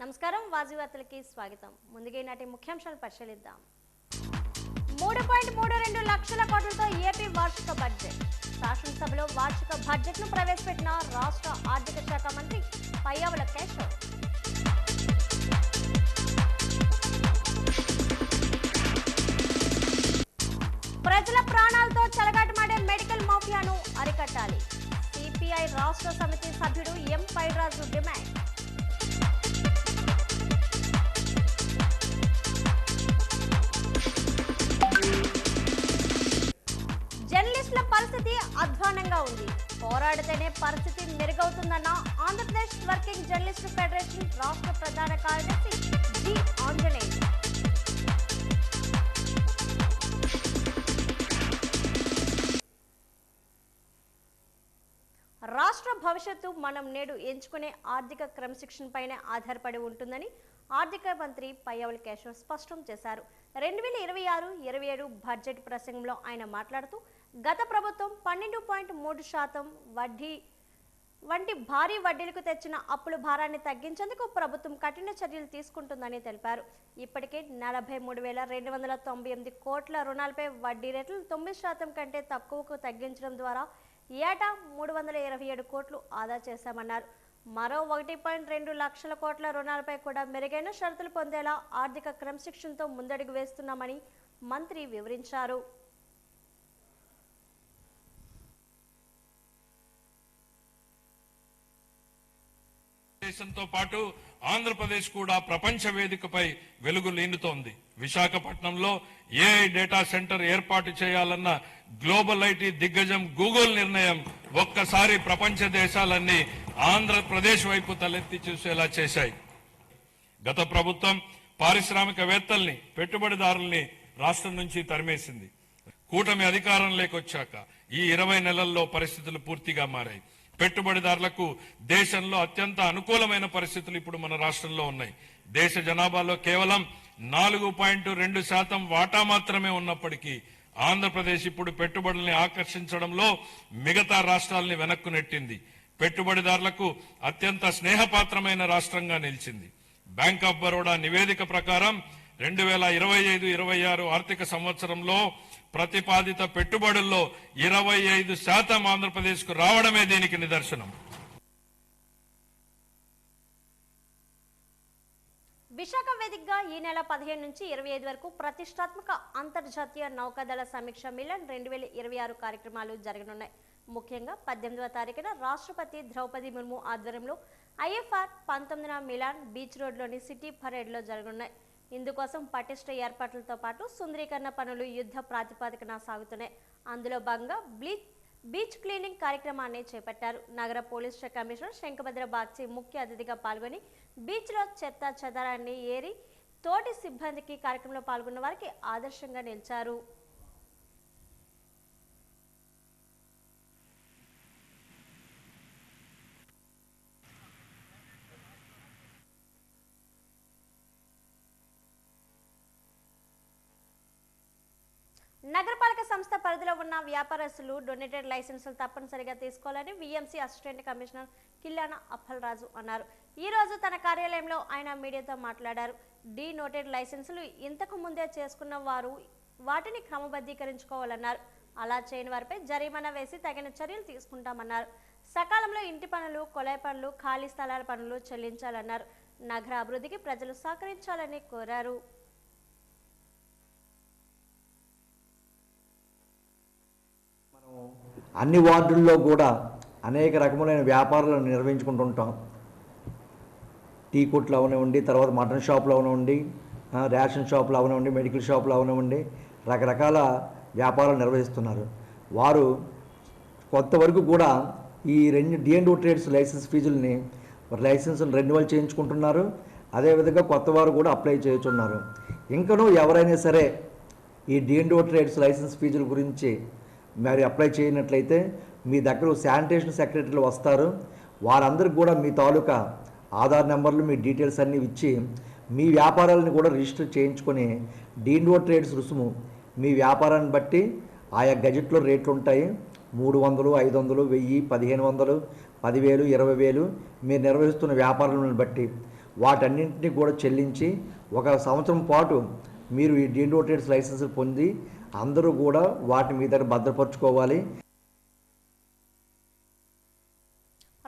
నమస్కారం వాజీ వార్తలకి స్వాగతం. ముందుగా ఈనాటి ముఖ్యాంశాలు పరిశీలిద్దాం. 3.32 లక్షల కోట్లతో ఏపీ వార్షిక బడ్జెట్. శాసనసభలో వార్షిక బడ్జెట్ను ప్రవేశపెట్టిన రాష్ట్ర ఆర్థిక శాఖ మంత్రి పయ్యావుల కేశవ్. ప్రజల ప్రాణాలతో చెలగాటమాడే మెడికల్ మాఫియాను అరికట్టాలి. సిపిఐ రాష్ట్ర సమితి సభ్యుడు ఎం పైరాజు డిమాండ్. జర్నలిస్టుల పరిస్థితి అధ్వానంగా ఉంది. పోరాడితేనే పరిస్థితి మెరుగవుతుందన్న ఆంధ్రప్రదేశ్ వర్కింగ్ జర్నలిస్టు ఫెడరేషన్ రాష్ట్ర ప్రధాన కార్యదర్శి జి ఆంజనేయులు. రాష్ట్ర భవిష్యత్తు మనం నేడు ఎంచుకునే ఆర్థిక క్రమశిక్షణ పైనే ఆధారపడి ఉంటుందని ఆర్థిక మంత్రి పయ్యావుల కేశవ్ స్పష్టం చేశారు. 2026-27 బడ్జెట్ ప్రసంగంలో ఆయన మాట్లాడుతూ గత ప్రభుత్వం 12.3% వడ్డీ వంటి భారీ వడ్డీలకు తెచ్చిన అప్పుల భారాన్ని తగ్గించేందుకు ప్రభుత్వం కఠిన చర్యలు తీసుకుంటుందని తెలిపారు. ఇప్పటికే 43,298 కోట్ల రుణాలపై వడ్డీ రేట్లు 9% కంటే తక్కువకు తగ్గించడం ద్వారా ఏటా 327 కోట్లు ఆదా చేశామన్నారు. మరో 1.2 లక్షల కోట్ల రుణాలపై కూడా మెరుగైన షరతులు పొందేలా ఆర్థిక క్రమశిక్షణతో ముందడుగు వేస్తున్నామని మంత్రి వివరించారు. దేశంతో పాటు ఆంధ్రప్రదేశ్ కూడా ప్రపంచ వేదికపై వెలుగు లీనుతోంది. విశాఖపట్నంలో ఏఐ డేటా సెంటర్ ఏర్పాటు చేయాలన్న గ్లోబల్ ఐటీ దిగ్గజం గూగుల్ నిర్ణయం ఒక్కసారి ప్రపంచ దేశాలన్నీ ఆంధ్రప్రదేశ్ వైపు తలెత్తి చూసేలా చేశాయి. గత ప్రభుత్వం పారిశ్రామికవేత్తల్ని, పెట్టుబడిదారుల్ని రాష్ట్రం నుంచి తరిమేసింది. కూటమి అధికారం లేకొచ్చాక ఈ 20 నెలల్లో పరిస్థితులు పూర్తిగా మారాయి. పెట్టుబడిదారులకు దేశంలో అత్యంత అనుకూలమైన పరిస్థితులు ఇప్పుడు మన రాష్ట్రంలో ఉన్నాయి. దేశ జనాభాలో కేవలం 4.2% వాటా మాత్రమే ఉన్నప్పటికీ ఆంధ్రప్రదేశ్ ఇప్పుడు పెట్టుబడుల్ని ఆకర్షించడంలో మిగతా రాష్ట్రాలని వెనక్కు నెట్టింది. పెట్టుబడిదారులకు అత్యంత స్నేహపాత్రమైన రాష్ట్రంగా నిలిచింది. బ్యాంక్ ఆఫ్ బరోడా నివేదిక ప్రకారం 2025-26 ఆర్థిక సంవత్సరంలో ప్రతిపాదిత పెట్టుబడుల్లో 25% ఆంధ్రప్రదేశ్ కు రావడమే దీనికి నిదర్శనం. విశాఖ వేదికగా ఈ నెల 15 నుంచి 25 వరకు ప్రతిష్టాత్మక అంతర్జాతీయ నౌకాదళ సమీక్ష మిలన్ 2026 కార్యక్రమాలు జరగనున్నాయి. ముఖ్యంగా 18వ తారీఖున రాష్ట్రపతి ద్రౌపది ముర్ము ఆధ్వర్యంలో IFR 19న మిలాన్ బీచ్ రోడ్లోని సిటీ పరేడ్లో జరగనున్నాయి. ఇందుకోసం పటిష్ట ఏర్పాట్లతో పాటు సుందరీకరణ పనులు యుద్ధ ప్రాతిపదికన సాగుతున్నాయి. అందులో భాగంగా బీచ్ క్లీనింగ్ కార్యక్రమాన్ని చేపట్టారు. నగర పోలీస్ శాఖ కమిషనర్ శంకభద్ర బాగ్చి ముఖ్య అతిథిగా పాల్గొని బీచ్లో చెత్త చెదారాన్ని ఏరి తోటి సిబ్బందికి కార్యక్రమంలో పాల్గొన్న వారికి ఆదర్శంగా నిలిచారు. నగరపాలక సంస్థ పరిధిలో ఉన్న వ్యాపారస్తులు డొనేటెడ్ లైసెన్సులు తప్పనిసరిగా తీసుకోవాలని VMC assistant commissioner Killana Appalaraju అన్నారు. ఈ రోజు తన కార్యాలయంలో ఆయన మీడియాతో మాట్లాడారు. డీనోటెడ్ లైసెన్సులు ఇంతకు ముందే చేసుకున్న వారు వాటిని క్రమబద్ధీకరించుకోవాలన్నారు. అలా చేయని వారిపై జరిమానా వేసి తగిన చర్యలు తీసుకుంటామన్నారు. సకాలంలో ఇంటి పనులు, కొలాయి పనులు, ఖాళీ స్థలాల పనులు చెల్లించాలన్నారు. నగర అభివృద్ధికి ప్రజలు సహకరించాలని కోరారు. అన్ని వార్డుల్లో కూడా అనేక రకములైన వ్యాపారాలను నిర్వహించుకుంటుంటాం. టీ కొట్లు అవనివ్వండి, తర్వాత మటన్ షాపులు అవనివ్వండి, రేషన్ షాపులు అవనివ్వండి, మెడికల్ షాపులు అవనివ్వండి, రకరకాల వ్యాపారాలు నిర్వహిస్తున్నారు. వారు కొంతవరకు కూడా ఈ D&O ట్రేడ్స్ లైసెన్స్ ఫీజుల్ని లైసెన్సులు రెన్యువల్ చేయించుకుంటున్నారు. అదేవిధంగా కొత్త వారు కూడా అప్లై చేస్తున్నారు. ఇంకనూ ఎవరైనా సరే ఈ D&O ట్రేడ్స్ లైసెన్స్ ఫీజుల గురించి మరి అప్లై చేయనట్లయితే మీ దగ్గర శానిటేషన్ సెక్రటరీలు వస్తారు. వారందరికీ కూడా మీ తాలూకా ఆధార్ నెంబర్లు, మీ డీటెయిల్స్ అన్నీ ఇచ్చి మీ వ్యాపారాలను కూడా రిజిస్టర్ చేయించుకొని D&O ట్రేడ్స్ రుసుము మీ వ్యాపారాన్ని బట్టి ఆయా గజెట్లో రేట్లు ఉంటాయి. 300, 500, 1000, 1500, 10,000, 20,000 మీరు నిర్వహిస్తున్న వ్యాపారాలను బట్టి వాటన్నింటినీ కూడా చెల్లించి 1 సంవత్సరం పాటు మీరు ఈ డీనోటెడ్స్ లైసెన్స్ పొంది అందరూ కూడా వాటి మీద భద్రపరచుకోవాలి.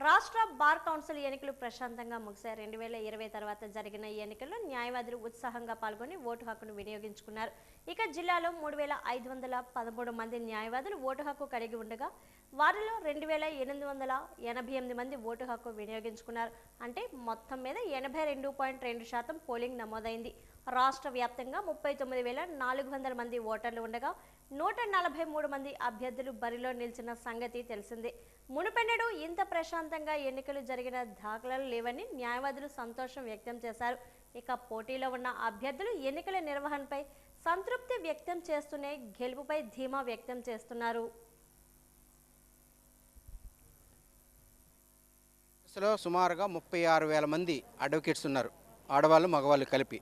రాష్ట్ర బార్ కౌన్సిల్ ఎన్నికలు ప్రశాంతంగా ముగిశాయి. 2020 తర్వాత జరిగిన ఈ ఎన్నికల్లో న్యాయవాదులు ఉత్సాహంగా పాల్గొని ఓటు హక్కును వినియోగించుకున్నారు. ఇక జిల్లాలో 3513 మంది న్యాయవాదులు ఓటు హక్కు కలిగి ఉండగా వారిలో 2888 మంది ఓటు హక్కు వినియోగించుకున్నారు. అంటే మొత్తం మీద 82.2% పోలింగ్ నమోదైంది. రాష్ట్ర వ్యాప్తంగా 39,400 మంది ఓటర్లు ఉండగా 143 మంది అభ్యర్థులు బరిలో నిలిచిన సంగతి తెలిసిందే. మునుపెన్నడూ ఇంత ప్రశాంతంగా ఎన్నికలు జరిగిన దాఖలాలు లేవని న్యాయవాదులు సంతోషం వ్యక్తం చేశారు. ఇక పోటీలో ఉన్న అభ్యర్థులు ఎన్నికల నిర్వహణపై సంతృప్తి వ్యక్తం చేస్తూనే గెలుపుపై ధీమా వ్యక్తం చేస్తున్నారు. సుమారుగా 36,000 మంది అడ్వకేట్స్ ఉన్నారు, ఆడవాళ్ళు మగవాళ్ళు కలిపి.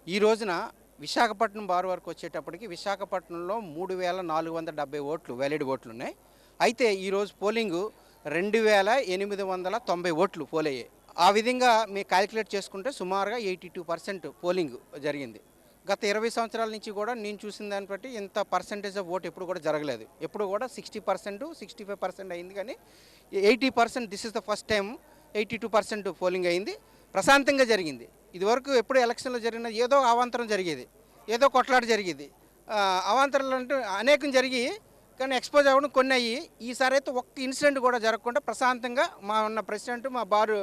ఈ రోజున విశాఖపట్నం బార్ వరకు వచ్చేటప్పటికి విశాఖపట్నంలో 3,470 ఓట్లు వ్యాలిడ్ ఓట్లు ఉన్నాయి. అయితే ఈరోజు పోలింగు 2,890 ఓట్లు పోల్ అయ్యాయి. ఆ విధంగా మేము క్యాలిక్యులేట్ చేసుకుంటే సుమారుగా 82% పోలింగ్ జరిగింది. గత 20 సంవత్సరాల నుంచి కూడా నేను చూసిన దాన్ని బట్టి ఇంత పర్సంటేజ్ ఆఫ్ ఓట్ ఎప్పుడు కూడా జరగలేదు. ఎప్పుడు కూడా 60%, 65% అయింది. కానీ 80% this is the first time 82% polling అయింది. ప్రశాంతంగా జరిగింది. ఇదివరకు ఎప్పుడు ఎలక్షన్లో జరిగిన ఏదో అవాంతరం జరిగేది, ఏదో కొట్లాట జరిగేది. అవాంతరాలు అంటే అనేకం జరిగి కానీ ఎక్స్పోజ్ అవ్వడం కొన్ని అయ్యి, ఈసారి అయితే ఒక్క ఇన్సిడెంట్ కూడా జరగకుండా ప్రశాంతంగా మా ఉన్న ప్రెసిడెంట్, మా బారు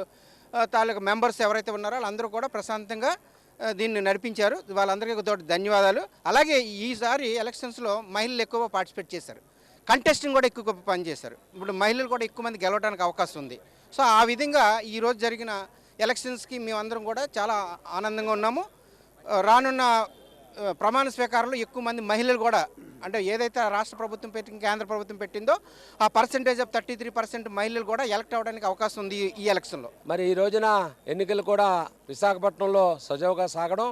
తాలూకా మెంబర్స్ ఎవరైతే ఉన్నారో వాళ్ళందరూ కూడా ప్రశాంతంగా దీన్ని నడిపించారు. వాళ్ళందరికీ తోటి ధన్యవాదాలు. అలాగే ఈసారి ఎలక్షన్స్లో మహిళలు ఎక్కువ పార్టిసిపేట్ చేశారు, కంటెస్టింగ్ కూడా ఎక్కువ పనిచేశారు. ఇప్పుడు మహిళలు కూడా ఎక్కువ మంది గెలవడానికి అవకాశం ఉంది. సో ఆ విధంగా ఈరోజు జరిగిన ఎలక్షన్స్కి మేమందరం కూడా చాలా ఆనందంగా ఉన్నాము. రానున్న ప్రమాణ స్వీకారంలో ఎక్కువ మంది మహిళలు కూడా, అంటే ఏదైతే రాష్ట్ర ప్రభుత్వం కేంద్ర ప్రభుత్వం పెట్టిందో ఆ పర్సంటేజ్ ఆఫ్ 33% మహిళలు కూడా ఎలక్ట్ అవ్వడానికి అవకాశం ఉంది ఈ ఎలక్షన్లో. మరి ఈ రోజున ఎన్నికలు కూడా విశాఖపట్నంలో సజావుగా సాగడం,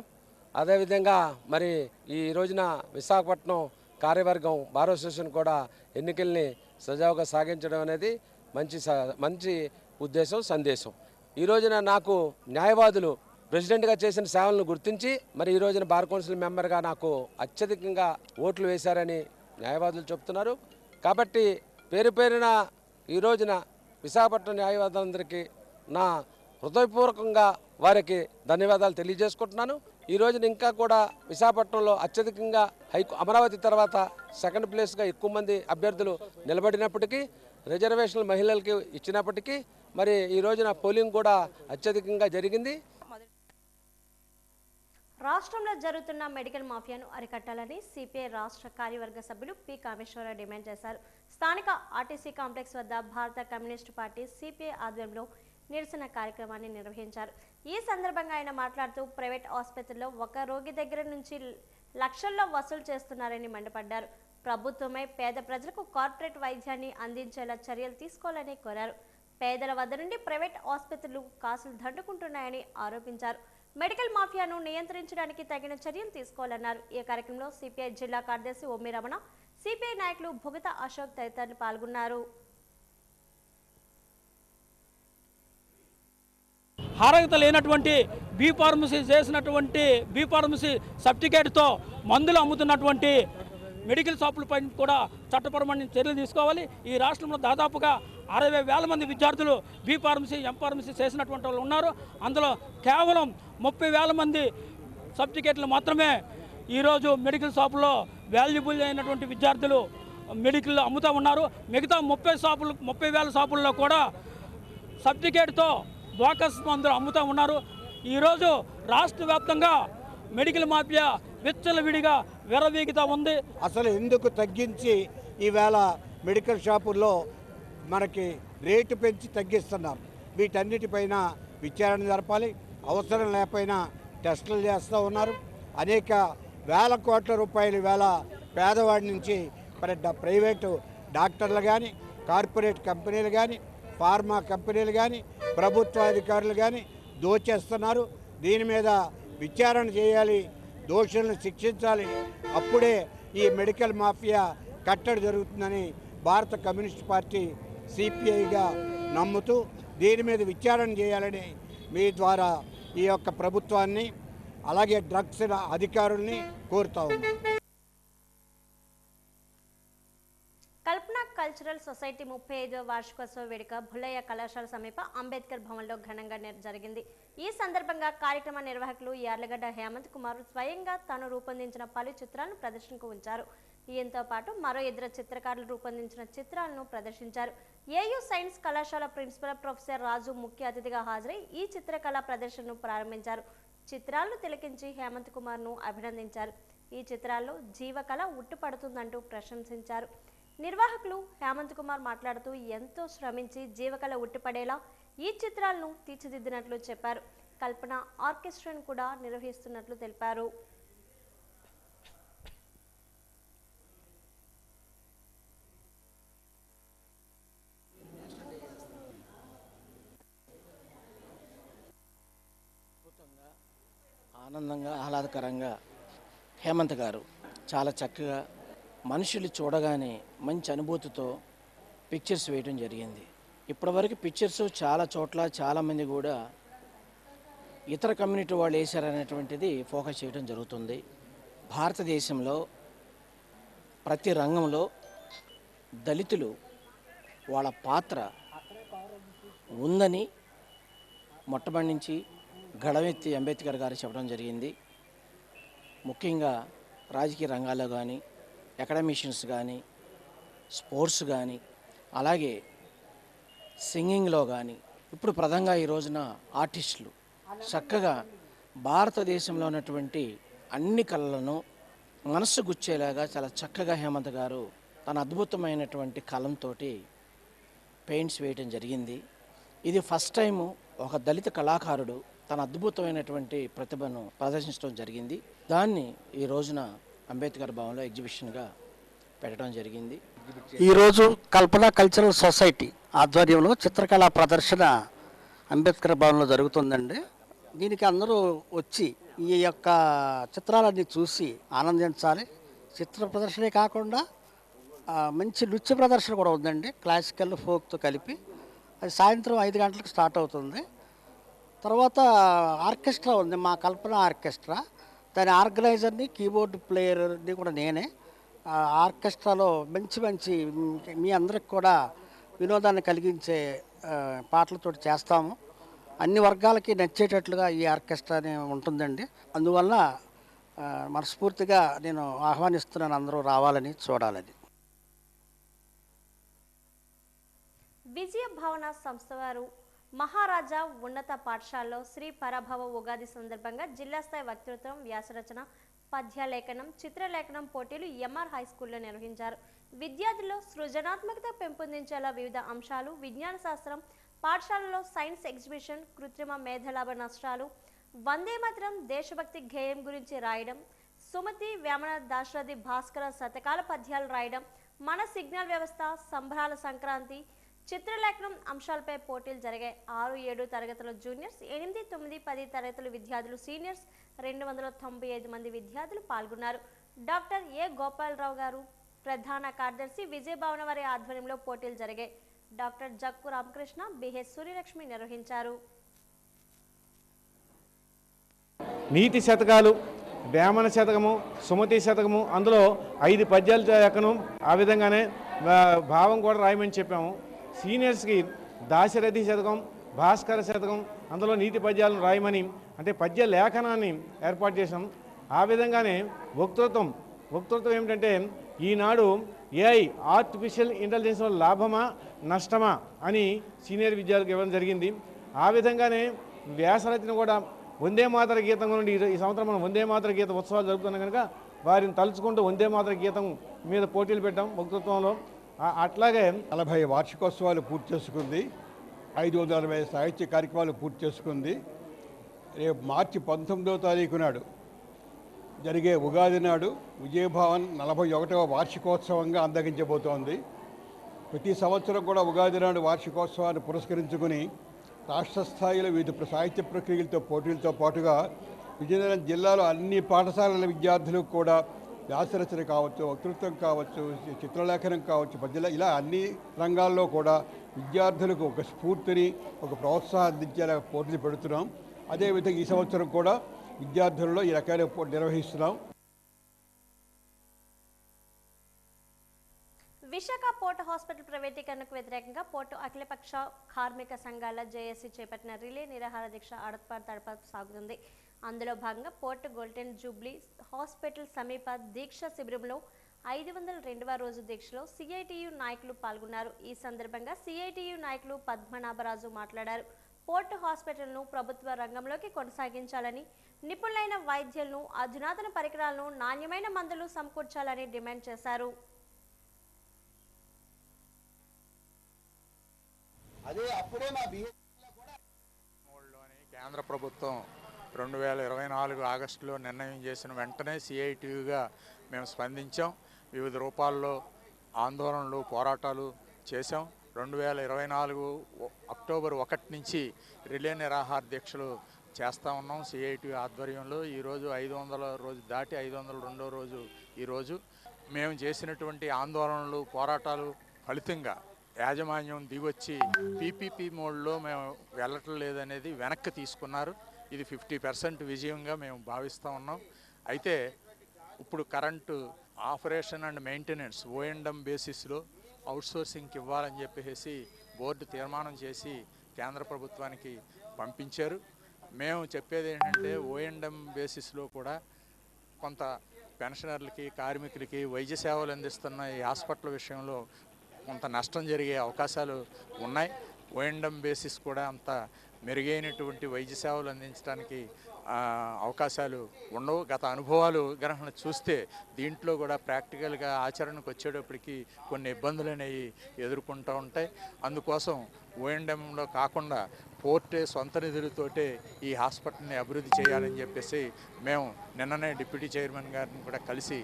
అదేవిధంగా మరి ఈ రోజున విశాఖపట్నం కార్యవర్గం బార్ అసోసియేషన్ కూడా ఎన్నికల్ని సజావుగా సాగించడం అనేది మంచి ఉద్దేశం, సందేశం. ఈ రోజున నాకు న్యాయవాదులు ప్రెసిడెంట్గా చేసిన సేవలను గుర్తించి మరి ఈ రోజున బార్ కౌన్సిల్ మెంబర్గా నాకు అత్యధికంగా ఓట్లు వేశారని న్యాయవాదులు చెప్తున్నారు. కాబట్టి పేరున ఈ రోజున విశాఖపట్నం న్యాయవాదులందరికీ నా హృదయపూర్వకంగా వారికి ధన్యవాదాలు తెలియజేసుకుంటున్నాను. ఈ రోజున ఇంకా కూడా విశాఖపట్నంలో అత్యధికంగా అమరావతి తర్వాత సెకండ్ ప్లేస్గా ఎక్కువ మంది అభ్యర్థులు నిలబడినప్పటికీ, రిజర్వేషన్లు మహిళలకి ఇచ్చినప్పటికీ మరి ఈ రోజున పోలింగ్ కూడా అత్యధికంగా జరిగింది. రాష్ట్రంలో జరుగుతున్న మెడికల్ మాఫియాను అరికట్టాలని సిపిఐ రాష్ట్ర కార్యవర్గ సభ్యులు పి కామేశ్వరరావు డిమాండ్ చేశారు. స్థానిక ఆర్టీసీ కాంప్లెక్స్ వద్ద భారత కమ్యూనిస్టు పార్టీ సిపిఐ ఆధ్వర్యంలో నిరసన కార్యక్రమాన్ని నిర్వహించారు. ఈ సందర్భంగా ఆయన మాట్లాడుతూ ప్రైవేట్ ఆసుపత్రుల్లో ఒక రోగి దగ్గర నుంచి లక్షల్లో వసూలు చేస్తున్నారని మండిపడ్డారు. ప్రభుత్వమే పేద ప్రజలకు కార్పొరేట్ వైద్యాన్ని అందించేలా చర్యలు తీసుకోవాలని కోరారు. పేదల వద్ద నుండి ప్రైవేట్ ఆసుపత్రులు కాసులు దండుకుంటున్నాయని ఆరోపించారు. మెడికల్ మాఫియాను నియంత్రించడానికి తగిన చర్యలు తీసుకోవాలన్నారు. ఈ కార్యక్రమంలో సిపిఐ జిల్లా కార్యదర్శి ఓమి రమణ, సిపిఐ నాయకులు భుగత అశోక్ తదితరులు పాల్గొన్నారు. అర్హత లేనటువంటి బీ ఫార్మసీ చేసినటువంటి బీ ఫార్మసీ సర్టిఫికేట్తో మందులు అమ్ముతున్నటువంటి మెడికల్ షాపులపై కూడా చట్టపరమైన చర్యలు తీసుకోవాలి. ఈ రాష్ట్రంలో దాదాపుగా 60,000 మంది విద్యార్థులు బీ ఫార్మసీ, ఎం ఫార్మసీ చేసినటువంటి వాళ్ళు ఉన్నారు. అందులో కేవలం 30,000 మంది సర్టిఫికేట్లు మాత్రమే ఈరోజు మెడికల్ షాపులో వాల్యుబుల్ అయినటువంటి విద్యార్థులు మెడికల్ అమ్ముతూ ఉన్నారు. మిగతా 30,000 షాపుల్లో కూడా సర్టిఫికేట్తో బోకస్ మందులు అమ్ముతూ ఉన్నారు. ఈరోజు రాష్ట్ర వ్యాప్తంగా మెడికల్ మాఫియా విచ్చలవిడిగా విరవీగుతూ ఉంది. అసలు ఎందుకు తగ్గించి ఈవేళ మెడికల్ షాపుల్లో మనకి రేటు పెంచి తగ్గిస్తున్నారు? వీటన్నిటిపైన విచారణ జరపాలి. అవసరం లేకపోయినా టెస్టులు చేస్తూ ఉన్నారు. అనేక వేల కోట్ల రూపాయలు వేళ పేదవాడి నుంచి ప్రైవేటు డాక్టర్లు కానీ, కార్పొరేట్ కంపెనీలు కానీ, ఫార్మా కంపెనీలు కానీ, ప్రభుత్వ అధికారులు కానీ దోచేస్తున్నారు. దీని మీద విచారణ చేయాలి, దోషులను శిక్షించాలి. అప్పుడే ఈ మెడికల్ మాఫియా కట్టడి జరుగుతుందని భారత కమ్యూనిస్ట్ పార్టీ సిపిఐగా నమ్ముతూ దీని మీద విచారణ చేయాలని మీ ద్వారా ఈ యొక్క ప్రభుత్వాన్ని అలాగే డ్రగ్స్ అధికారుల్ని కోరుతా ఉన్నాం. కల్పన కల్చరల్ సొసైటీ 35వ వార్షికోత్సవ వేడుక భుల్లయ్య కళాశాల సమీప అంబేద్కర్ భవన్లో ఘనంగా జరిగింది. ఈ సందర్భంగా కార్యక్రమ నిర్వాహకులు యార్లగడ్డ హేమంత్ కుమార్ స్వయంగా తాను రూపొందించిన పలు చిత్రాలను ప్రదర్శనకు ఉంచారు. ఈయనతో పాటు మరో 2 చిత్రకారులు రూపొందించిన చిత్రాలను ప్రదర్శించారు. ఏయూ సైన్స్ కళాశాల ప్రిన్సిపల్ ప్రొఫెసర్ రాజు ముఖ్య అతిథిగా హాజరై ఈ చిత్రకళా ప్రదర్శనను ప్రారంభించారు. చిత్రాలను తిలకించి హేమంత్ కుమార్ను అభినందించారు. ఈ చిత్రాల్లో జీవకళ ఉట్టుపడుతుందంటూ ప్రశంసించారు. నిర్వాహకులు హేమంత్ కుమార్ మాట్లాడుతూ ఎంతో శ్రమించి జీవకళ ఉట్టిపడేలా ఈ చిత్రాలను తీర్చిదిద్దినట్లు చెప్పారు. కల్పన ఆర్కెస్ట్రాను కూడా నిర్వహిస్తున్నట్లు తెలిపారు. ఆనందంగా ఆహ్లాదకరంగా హేమంత్ గారు చాలా చక్కగా మనుషులు చూడగానే మంచి అనుభూతితో పిక్చర్స్ వేయడం జరిగింది. ఇప్పటివరకు పిక్చర్స్ చాలా చోట్ల చాలామంది కూడా ఇతర కమ్యూనిటీ వాళ్ళు వేశారనేటువంటిది ఫోకస్ చేయడం జరుగుతుంది. భారతదేశంలో ప్రతి రంగంలో దళితులు వాళ్ళ పాత్ర ఉందని మొట్టమొదటి నుంచి గళమెత్తి అంబేద్కర్ గారు చెప్పడం జరిగింది. ముఖ్యంగా రాజకీయ రంగాల్లో కానీ, అకాడమిషియన్స్ కానీ, స్పోర్ట్స్ కానీ, అలాగే సింగింగ్లో కానీ, ఇప్పుడు ప్రధానంగా ఈ రోజున ఆర్టిస్టులు చక్కగా భారతదేశంలో ఉన్నటువంటి అన్ని కళలను మనస్సు గుచ్చేలాగా చాలా చక్కగా హేమంత్ గారు తన అద్భుతమైనటువంటి కలంతో పెయింట్స్ వేయడం జరిగింది. ఇది ఫస్ట్ టైము ఒక దళిత కళాకారుడు తన అద్భుతమైనటువంటి ప్రతిభను ప్రదర్శించడం జరిగింది. దాన్ని ఈ రోజున అంబేద్కర్ భవన్లో ఎగ్జిబిషన్గా పెట్టడం జరిగింది. ఈరోజు కల్పన కల్చరల్ సొసైటీ ఆధ్వర్యంలో చిత్రకళా ప్రదర్శన అంబేద్కర్ భవన్లో జరుగుతుందండి. దీనికి అందరూ వచ్చి ఈ యొక్క చిత్రాలన్నీ చూసి ఆనందించాలి. చిత్ర ప్రదర్శనే కాకుండా మంచి నృత్య ప్రదర్శన కూడా ఉందండి, క్లాసికల్ ఫోక్తో కలిపి. అది సాయంత్రం 5 గంటలకు స్టార్ట్ అవుతుంది. తర్వాత ఆర్కెస్ట్రా ఉంది, మా కల్పన ఆర్కెస్ట్రా. దాని ఆర్గనైజర్ని, కీబోర్డ్ ప్లేయర్ని కూడా నేనే. ఆర్కెస్ట్రాలో మంచి మంచి మీ అందరికి కూడా వినోదాన్ని కలిగించే పాటలతో చేస్తాము. అన్ని వర్గాలకి నచ్చేటట్లుగా ఈ ఆర్కెస్ట్రా ఉంటుందండి. అందువల్ల మనస్ఫూర్తిగా నేను ఆహ్వానిస్తున్నాను, అందరూ రావాలని, చూడాలని. విజయ భావన సంస్థ వారు మహారాజా ఉన్నత పాఠశాలలో శ్రీ పరభవ ఉగాది సందర్భంగా జిల్లా స్థాయి వక్తృత్వం, వ్యాసరచన, పద్యలేఖనం, చిత్రలేఖనం పోటీలు ఎంఆర్ హై స్కూల్లో నిర్వహించారు. విద్యార్థుల్లో సృజనాత్మకత పెంపొందించేలా వివిధ అంశాలు, విజ్ఞాన శాస్త్రం, పాఠశాలలో సైన్స్ ఎగ్జిబిషన్, కృత్రిమ మేధలాభ నష్టాలు, వందే మాత్రం, దేశభక్తి గేయం గురించి రాయడం, సుమతి వేమన దాశరథి భాస్కర శతకాల పద్యాలు రాయడం, మన సిగ్నల్ వ్యవస్థ, సంబరాల సంక్రాంతి, చిత్రలేఖనం అంశాలపై పోటీలు జరిగాయి. 6, 7 తరగతుల జూనియర్స్, 8, 9, 10 తరగతుల విద్యార్థులు, సీనియర్స్ 295 మంది విద్యార్థులు పాల్గొన్నారు. డాక్టర్ ఏ గోపాలరావు గారు ప్రధాన కార్యదర్శి, విజయభావన వారి ఆధ్వర్యంలో పోటీలు జరిగాయి. డాక్టర్ జక్కు రామకృష్ణ, బిహెచ్ సూర్యలక్ష్మి నిర్వహించారు. నీతి శతకాలు, వేమన శతకము, సుమతి శతకము, అందులో 5 పద్యాలు ఎక్కను. ఆ విధంగానే భావం కూడా రాయమని చెప్పాము. సీనియర్స్కి దాశరథి శతకం, భాస్కర శతకం, అందులో నీతి పద్యాలను రాయమని, అంటే పద్య లేఖనాన్ని ఏర్పాటు చేసాం. ఆ విధంగానే వక్తృత్వం ఏమిటంటే ఈనాడు ఏఐ ఆర్టిఫిషియల్ ఇంటెలిజెన్స్ లాభమా నష్టమా అని సీనియర్ విద్యార్థులకు ఇవ్వడం జరిగింది. ఆ విధంగానే వ్యాసరచన కూడా వందే మాతర గీతం నుండి ఈ సంవత్సరం మనం వందే మాతర గీత ఉత్సవాలు జరుపుతున్నాం కనుక వారిని తలుచుకుంటూ వందే మాతర గీతం మీద పోటీలు పెట్టాం వక్తృత్వంలో. అట్లాగే 40 వార్షికోత్సవాలు పూర్తి చేసుకుంది, 540 సాహిత్య కార్యక్రమాలు పూర్తి చేసుకుంది. రేపు మార్చి 19వ తారీఖు నాడు జరిగే ఉగాది నాడు విజయభవన్ 41వ వార్షికోత్సవంగా అందగించబోతోంది. ప్రతి సంవత్సరం కూడా ఉగాది నాడు వార్షికోత్సవాన్ని పురస్కరించుకుని రాష్ట్ర స్థాయిలో వివిధ సాహిత్య ప్రక్రియలతో పోటీలతో పాటుగా విజయనగరం జిల్లాలో అన్ని పాఠశాలల విద్యార్థులకు కూడా వ్యాసరచన కావచ్చు, వక్తృత్వం కావచ్చు, చిత్రలేఖనం కావచ్చు, పద్యాలు, ఇలా అన్ని రంగాల్లో కూడా విద్యార్థులకు ఒక స్ఫూర్తిని, ఒక ప్రోత్సాహం అందించేలా పోటీలు పెడుతున్నాం. అదేవిధంగా ఈ సంవత్సరం కూడా విద్యార్థులలో ఈ రకమైన పోటీ నిర్వహిస్తున్నాం. విశాఖ పోర్టు హాస్పిటల్ ప్రైవేటీకరణకు వ్యతిరేకంగా పోర్టు అఖిలపక్ష కార్మిక సంఘాల జేఏసీ చేపట్టిన రిలే నిరాహార దీక్ష తడప సాగుతుంది. అందులో భాగంగా పోర్టు గోల్డెన్ జూబ్లీ హాస్పిటల్ సమీప దీక్ష శిబిరంలో 502వ రోజు దీక్షలో సిఐటియు నాయకులు పాల్గొన్నారు. ఈ సందర్భంగా సిఐటియు నాయకులు పద్మనాభరాజు మాట్లాడారు. పోర్టు హాస్పిటల్ను ప్రభుత్వ రంగంలోకి కొనసాగించాలని, నిపుణులైన వైద్యులను, అధునాతన పరికరాలను, నాణ్యమైన మందులు సమకూర్చాలని డిమాండ్ చేశారు. కేంద్ర ప్రభుత్వం 2024 ఆగస్టులో నిర్ణయం చేసిన వెంటనే సిఐటియుగా మేము స్పందించాం. వివిధ రూపాల్లో ఆందోళనలు, పోరాటాలు చేశాం. 2024 అక్టోబర్ 1 నుంచి రిలే నిరాహార దీక్షలు చేస్తూ ఉన్నాం సిఐటియు ఆధ్వర్యంలో. ఈరోజు 500 రోజు దాటి 502వ రోజు ఈరోజు. మేము చేసినటువంటి ఆందోళనలు, పోరాటాలు ఫలితంగా యాజమాన్యం దిగొచ్చి పీపీపీ మోడ్లో మేము వెళ్ళటం లేదనేది వెనక్కి తీసుకున్నారు. ఇది 50% విజయంగా మేము భావిస్తూ ఉన్నాం. అయితే ఇప్పుడు కరెంటు ఆపరేషన్ అండ్ మెయింటెనెన్స్ ఓఎండ్ఎం బేసిస్లో అవుట్సోర్సింగ్కి ఇవ్వాలని చెప్పేసి బోర్డు తీర్మానం చేసి కేంద్ర ప్రభుత్వానికి పంపించారు. మేము చెప్పేది ఏంటంటే ఓఎండ్ఎం బేసిస్లో కూడా కొంత పెన్షనర్లకి, కార్మికులకి వైద్య సేవలు అందిస్తున్న ఈ హాస్పిటల్ విషయంలో కొంత నష్టం జరిగే అవకాశాలు ఉన్నాయి. ఓఎండ్ఎం బేసిస్ కూడా అంత మెరుగైనటువంటి వైద్య సేవలు అందించడానికి అవకాశాలు ఉండవు. గత అనుభవాలు గ్రహణ చూస్తే దీంట్లో కూడా ప్రాక్టికల్గా ఆచరణకు వచ్చేటప్పటికి కొన్ని ఇబ్బందులు అనేవి ఎదుర్కొంటూ ఉంటాయి. అందుకోసం ఓఎండ్ఎంలో కాకుండా పోర్టే సొంత నిధులతోటే ఈ హాస్పిటల్ని అభివృద్ధి చేయాలని చెప్పేసి మేము నిన్ననే డిప్యూటీ చైర్మన్ గారిని కూడా కలిసి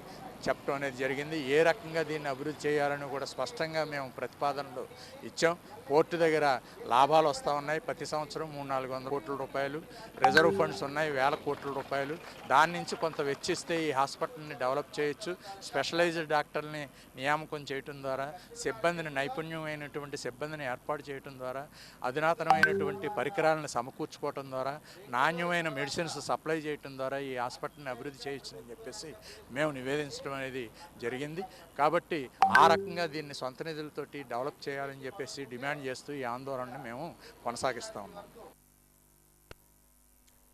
చెప్పడం అనేది జరిగింది. ఏ రకంగా దీన్ని అభివృద్ధి చేయాలని కూడా స్పష్టంగా మేము ప్రతిపాదనలు ఇచ్చాం. పోర్టు దగ్గర లాభాలు వస్తూ ఉన్నాయి. ప్రతి సంవత్సరం 300-400 కోట్ల రూపాయలు రిజర్వ్ ఫండ్స్ ఉన్నాయి, 1000 కోట్ల రూపాయలు. దాని నుంచి కొంత వెచ్చిస్తే ఈ హాస్పిటల్ని డెవలప్ చేయొచ్చు. స్పెషలైజ్డ్ డాక్టర్ని నియామకం చేయటం ద్వారా, సిబ్బందిని, నైపుణ్యమైనటువంటి సిబ్బందిని ఏర్పాటు చేయటం ద్వారా, అధునాతనమైనటువంటి పరికరాలను సమకూర్చుకోవటం ద్వారా, నాణ్యమైన మెడిసిన్స్ సప్లై చేయటం ద్వారా ఈ హాస్పిటల్ని అభివృద్ధి చేయొచ్చు అని చెప్పేసి మేము నివేదించడం అనేది జరిగింది. కాబట్టి ఆ రకంగా దీన్ని సొంత నిధులతోటి డెవలప్ చేయాలని చెప్పేసి డిమాండ్ చేస్తూ ఈ ఆందోళనని మేము కొనసాగిస్తూ ఉన్నాం.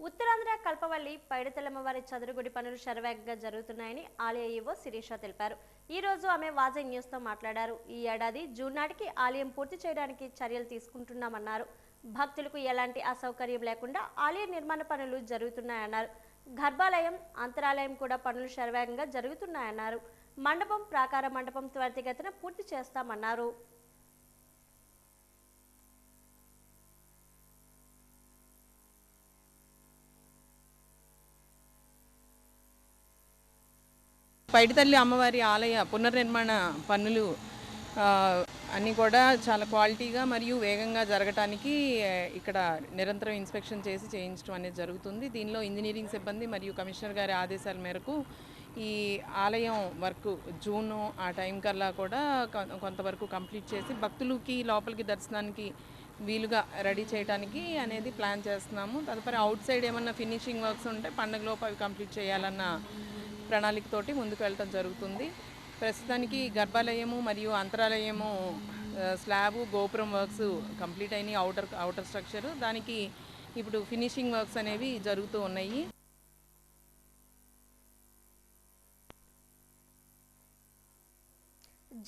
ఉత్తరాంధ్ర కల్పవల్లి పైడితల్లమ్మవారి చదురుగుడి పనులు శరవేగంగా జరుగుతున్నాయని ఆలయ ఈవో శిరీష తెలిపారు. ఈ రోజు ఆమె వాజీ న్యూస్తో మాట్లాడారు. ఈ ఏడాది జూన్ నాటికి ఆలయం పూర్తి చేయడానికి చర్యలు తీసుకుంటున్నామన్నారు. భక్తులకు ఎలాంటి అసౌకర్యం లేకుండా ఆలయ నిర్మాణ పనులు జరుగుతున్నాయన్నారు. గర్భాలయం, అంతరాలయం కూడా పనులు శరవేగంగా జరుగుతున్నాయన్నారు. మండపం, ప్రాకార మండపం త్వరితగతిన పూర్తి చేస్తామన్నారు. పైడితల్లి అమ్మవారి ఆలయ పునర్నిర్మాణ పనులు అన్నీ కూడా చాలా క్వాలిటీగా మరియు వేగంగా జరగటానికి ఇక్కడ నిరంతరం ఇన్స్పెక్షన్ చేసి చేయించడం అనేది జరుగుతుంది. దీనిలో ఇంజనీరింగ్ సిబ్బంది మరియు కమిషనర్ గారి ఆదేశాల మేరకు ఈ ఆలయం వర్క్ జూను ఆ టైం కల్లా కూడా కొంతవరకు కంప్లీట్ చేసి భక్తులకి లోపలికి దర్శనానికి వీలుగా రెడీ చేయడానికి అనేది ప్లాన్ చేస్తున్నాము. తదుపరి అవుట్ సైడ్ ఏమన్నా ఫినిషింగ్ వర్క్స్ ఉంటే పండుగలోపు అవి కంప్లీట్ చేయాలన్న ప్రణాళికతోటి ముందుకు వెళ్ళటం జరుగుతుంది. ప్రస్తుతానికి గర్భాలయము మరియు అంతరాలయము స్లాబు, గోపురం వర్క్స్ కంప్లీట్ అయినాయి. అవుటర్ స్ట్రక్చరు దానికి ఇప్పుడు ఫినిషింగ్ వర్క్స్ అనేవి జరుగుతూ ఉన్నాయి.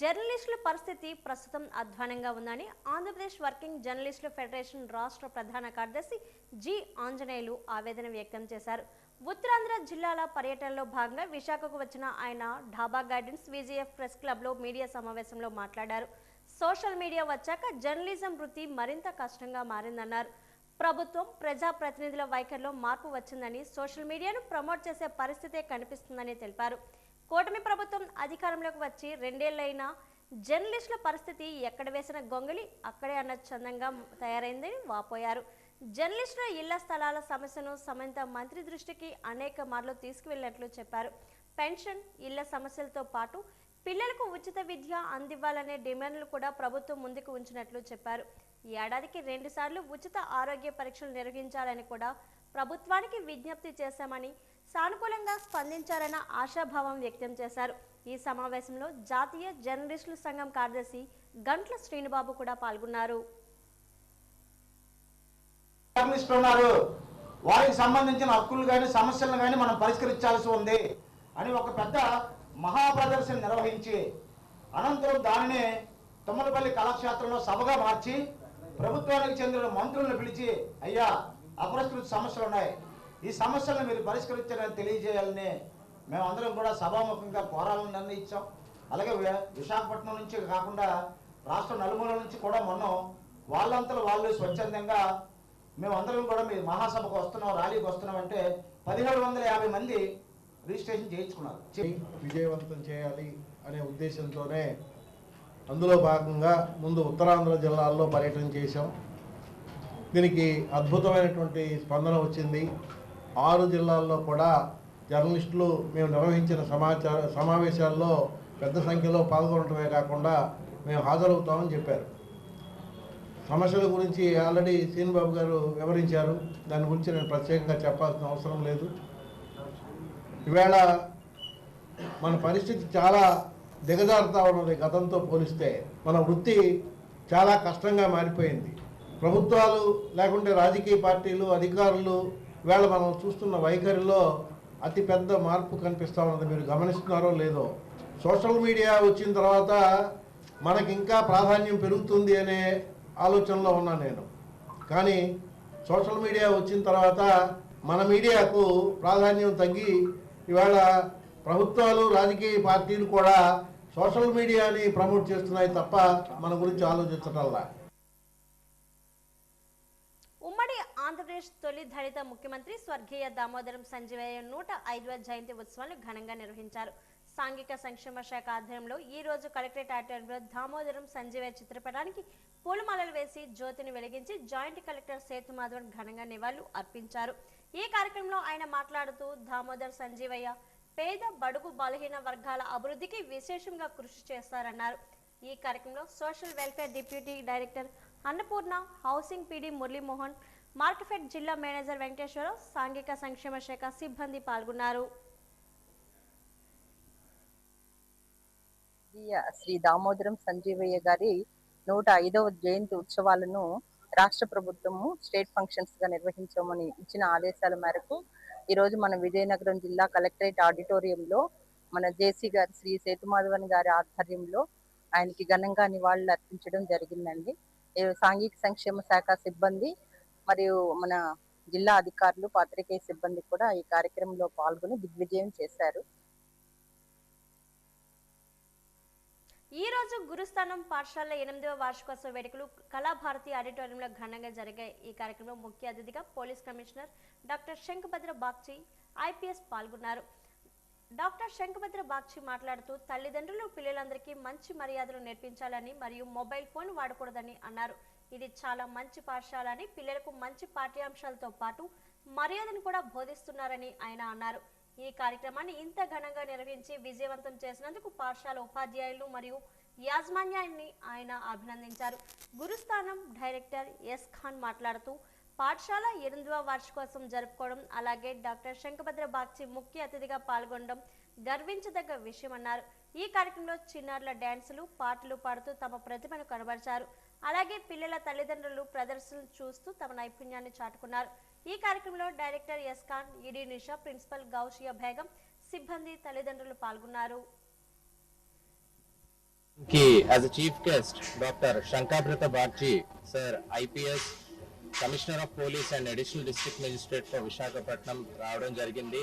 జర్నలిస్టుల పరిస్థితి ప్రస్తుతం అధ్వానంగా ఉందని ఆంధ్రప్రదేశ్ వర్కింగ్ జర్నలిస్టుల ఫెడరేషన్ రాష్ట్ర ప్రధాన కార్యదర్శి జి ఆంజనేయులు ఆవేదన వ్యక్తం చేశారు. ఉత్తరాంధ్ర జిల్లాల పర్యటనలో భాగంగా విశాఖకు వచ్చిన ఆయన ఢాబా గార్డెన్స్ విజేఎఫ్ ప్రెస్ క్లబ్లో మీడియా సమావేశంలో మాట్లాడారు. సోషల్ మీడియా వచ్చాక జర్నలిజం వృత్తి మరింత కష్టంగా మారిందన్నారు. ప్రభుత్వం, ప్రజాప్రతినిధుల వైఖరిలో మార్పు వచ్చిందని, సోషల్ మీడియాను ప్రమోట్ చేసే పరిస్థితే కనిపిస్తుందని తెలిపారు. కూటమి ప్రభుత్వం అధికారంలోకి వచ్చి 2 ఏళ్లైనా జర్నలిస్టుల పరిస్థితి ఎక్కడ వేసిన గొంగలి అక్కడే అన్న చందంగా తయారైందని వాపోయారు. జర్నలిస్టుల ఇళ్ల స్థలాల సమస్యను సంబంధిత మంత్రి దృష్టికి అనేక మార్లు తీసుకువెళ్ళినట్లు చెప్పారు. పెన్షన్, ఇళ్ల సమస్యలతో పాటు పిల్లలకు ఉచిత విద్య అందివ్వాలనే డిమాండ్లు కూడా ప్రభుత్వం ముందుకు ఉంచినట్లు చెప్పారు. ఈ ఏడాదికి 2 సార్లు ఉచిత ఆరోగ్య పరీక్షలు నిర్వహించాలని కూడా ప్రభుత్వానికి విజ్ఞప్తి చేశామని సానుకూలంగా స్పందించారన్న ఆశాభావం వ్యక్తం చేశారు. ఈ సమావేశంలో జాతీయ జర్నలిస్టుల సంఘం కార్యదర్శి గంట్ల శ్రీనుబాబు కూడా పాల్గొన్నారు. వారికి సంబంధించిన హక్కులు కానీ సమస్యలను కానీ మనం పరిష్కరించాల్సి ఉంది అని ఒక పెద్ద మహాప్రదర్శన నిర్వహించి అనంతరం దానిని తుమ్మలపల్లి కళాక్షేత్రంలో సభగా మార్చి ప్రభుత్వానికి చెందిన మంత్రులను పిలిచి, అయ్యా అపరిష్కృత సమస్యలు ఉన్నాయి, ఈ సమస్యలను మీరు పరిష్కరించాలని తెలియజేయాలని మేమందరం కూడా సభాముఖంగా కోరాలని నిర్ణయించాం. అలాగే విశాఖపట్నం నుంచి కాకుండా రాష్ట్ర నలుమూల నుంచి కూడా మొన్న వాళ్ళంతలో వాళ్ళు స్వచ్ఛందంగా మేమందరం కూడా మీ మహాసభకు వస్తున్నాం, ర్యాలీకి వస్తున్నాం అంటే 1750 మంది రిజిస్ట్రేషన్ చేయించుకున్నారు. విజయవంతం చేయాలి అనే ఉద్దేశంతోనే అందులో భాగంగా ముందు ఉత్తరాంధ్ర జిల్లాల్లో పర్యటన చేశాం. దీనికి అద్భుతమైనటువంటి స్పందన వచ్చింది. 6 జిల్లాల్లో కూడా జర్నలిస్టులు మేము నిర్వహించిన సమావేశాల్లో పెద్ద సంఖ్యలో పాల్గొనడమే కాకుండా మేము హాజరవుతామని చెప్పారు. సమస్యల గురించి ఆల్రెడీ శ్రీనుబాబు గారు వివరించారు, దాని గురించి నేను ప్రత్యేకంగా చెప్పాల్సిన అవసరం లేదు. ఈవేళ మన పరిస్థితి చాలా దిగజారుతా ఉన్నది. గతంతో పోలిస్తే మన వృత్తి చాలా కష్టంగా మారిపోయింది. ప్రభుత్వాలు లేకుంటే రాజకీయ పార్టీలు, అధికారులు ఈవేళ మనం చూస్తున్న వైఖరిలో అతిపెద్ద మార్పు కనిపిస్తూ ఉన్నది. మీరు గమనిస్తున్నారో లేదో, సోషల్ మీడియా వచ్చిన తర్వాత మనకి ఇంకా ప్రాధాన్యం పెరుగుతుంది అనే ఆలోచనలో ఉన్నాను నేను. కానీ సోషల్ మీడియా వచ్చిన తర్వాత మన మీడియాకు ప్రాధాన్యం తగ్గి ఇవాళ ప్రభుత్వాలు, రాజకీయ పార్టీలు కూడా సోషల్ మీడియాని ప్రమోట్ చేస్తున్నాయి తప్ప మన గురించి ఆలోచించటల్లా. ఉమ్మడి ఆంధ్రప్రదేశ్ తొలి దళిత ముఖ్యమంత్రి స్వర్గీయ దామోదరం సంజీవయ్య 105వ జయంతి ఉత్సవాలు ఘనంగా నిర్వహించారు. సాంఘిక సంక్షేమ శాఖ ఆధ్వర్యంలో ఈ రోజు కలెక్టరేట్ ఆడిటోరియంలో దామోదరం సంజీవయ్య చిత్రపటానికి పూలమాలలు వేసి జ్యోతిని వెలిగించి జాయింట్ కలెక్టర్ సేతుమాధవన్ ఘనంగా నివాళులు అర్పించారు. ఈ కార్యక్రమంలో ఆయన మాట్లాడుతూ దామోదర్ సంజీవయ్య పేద, బడుగు, బలహీన వర్గాల అభివృద్ధికి విశేషంగా కృషి చేస్తారన్నారు. ఈ కార్యక్రమంలో social welfare deputy director Annapurna, housing PD Muralimohan, Markfed జిల్లా మేనేజర్ వెంకటేశ్వరరావు, సాంఘిక సంక్షేమ శాఖ సిబ్బంది పాల్గొన్నారు. శ్రీ దామోదరం సంజీవయ్య గారి 105వ జయంతి ఉత్సవాలను రాష్ట్ర ప్రభుత్వము స్టేట్ ఫంక్షన్స్ గా నిర్వహించమని ఇచ్చిన ఆదేశాల మేరకు ఈరోజు మన విజయనగరం జిల్లా కలెక్టరేట్ ఆడిటోరియంలో మన జేసీ గారు శ్రీ సేతుమాధవన్ గారి ఆధ్వర్యంలో ఆయనకి ఘనంగా నివాళులు అర్పించడం జరిగిందండి. సాంఘిక సంక్షేమ శాఖ సిబ్బంది మరియు మన జిల్లా అధికారులు, పాత్రికేయ సిబ్బంది కూడా ఈ కార్యక్రమంలో పాల్గొని దిగ్విజయం చేశారు. ఈ రోజు గురుస్థానం పాఠశాల 8వ వార్షికోత్సవ వేడుకలు కళాభారతి ఆడిటోరియంలో ఘనంగా జరిగాయి. ఈ కార్యక్రమంలో ముఖ్య అతిథిగా police commissioner doctor Shankhabhadra Bagchi IPS పాల్గొన్నారు. డాక్టర్ శంఖభద్ర బాగ్చి మాట్లాడుతూ తల్లిదండ్రులు పిల్లలందరికీ మంచి మర్యాదలు నేర్పించాలని మరియు మొబైల్ ఫోన్ వాడకూడదని అన్నారు. ఇది చాలా మంచి పాఠశాల అని, పిల్లలకు మంచి పాఠ్యాంశాలతో పాటు మర్యాదను కూడా బోధిస్తున్నారని ఆయన అన్నారు. ఈ కార్యక్రమాన్ని ఇంత ఘనంగా నిర్వహించి విజయవంతం చేసినందుకు పాఠశాల ఉపాధ్యాయులు మరియు యాజమాన్యాన్ని ఆయన అభినందించారు. గురుస్థానం డైరెక్టర్ ఎస్ ఖాన్ మాట్లాడుతూ పాఠశాల 8వ వార్షికోత్సవం జరుపుకోవడం, అలాగే డాక్టర్ శంఖభద్ర బాగ్చి ముఖ్య అతిథిగా పాల్గొనడం గర్వించదగ్గ విషయమన్నారు. ఈ కార్యక్రమంలో చిన్నారుల డ్యాన్సులు, పాటలు పాడుతూ తమ ప్రతిభను కనబరిచారు. అలాగే పిల్లల తల్లిదండ్రులు ప్రదర్శనలు చూస్తూ తమ నైపుణ్యాన్ని చాటుకున్నారు. ఈ కార్యక్రమంలో డైరెక్టర్ ఎస్ ఖాన్, ఈడీ నిషా, ప్రిన్సిపల్ గౌషియా బేగం, సిబ్బంది, తల్లిదండ్రులు పాల్గొన్నారు. As a chief guest, Dr. Shankhabrata Bagchi, Sir, IPS, Commissioner of Police and Additional District Magistrate for Visakhapatnam రావడం జరిగింది.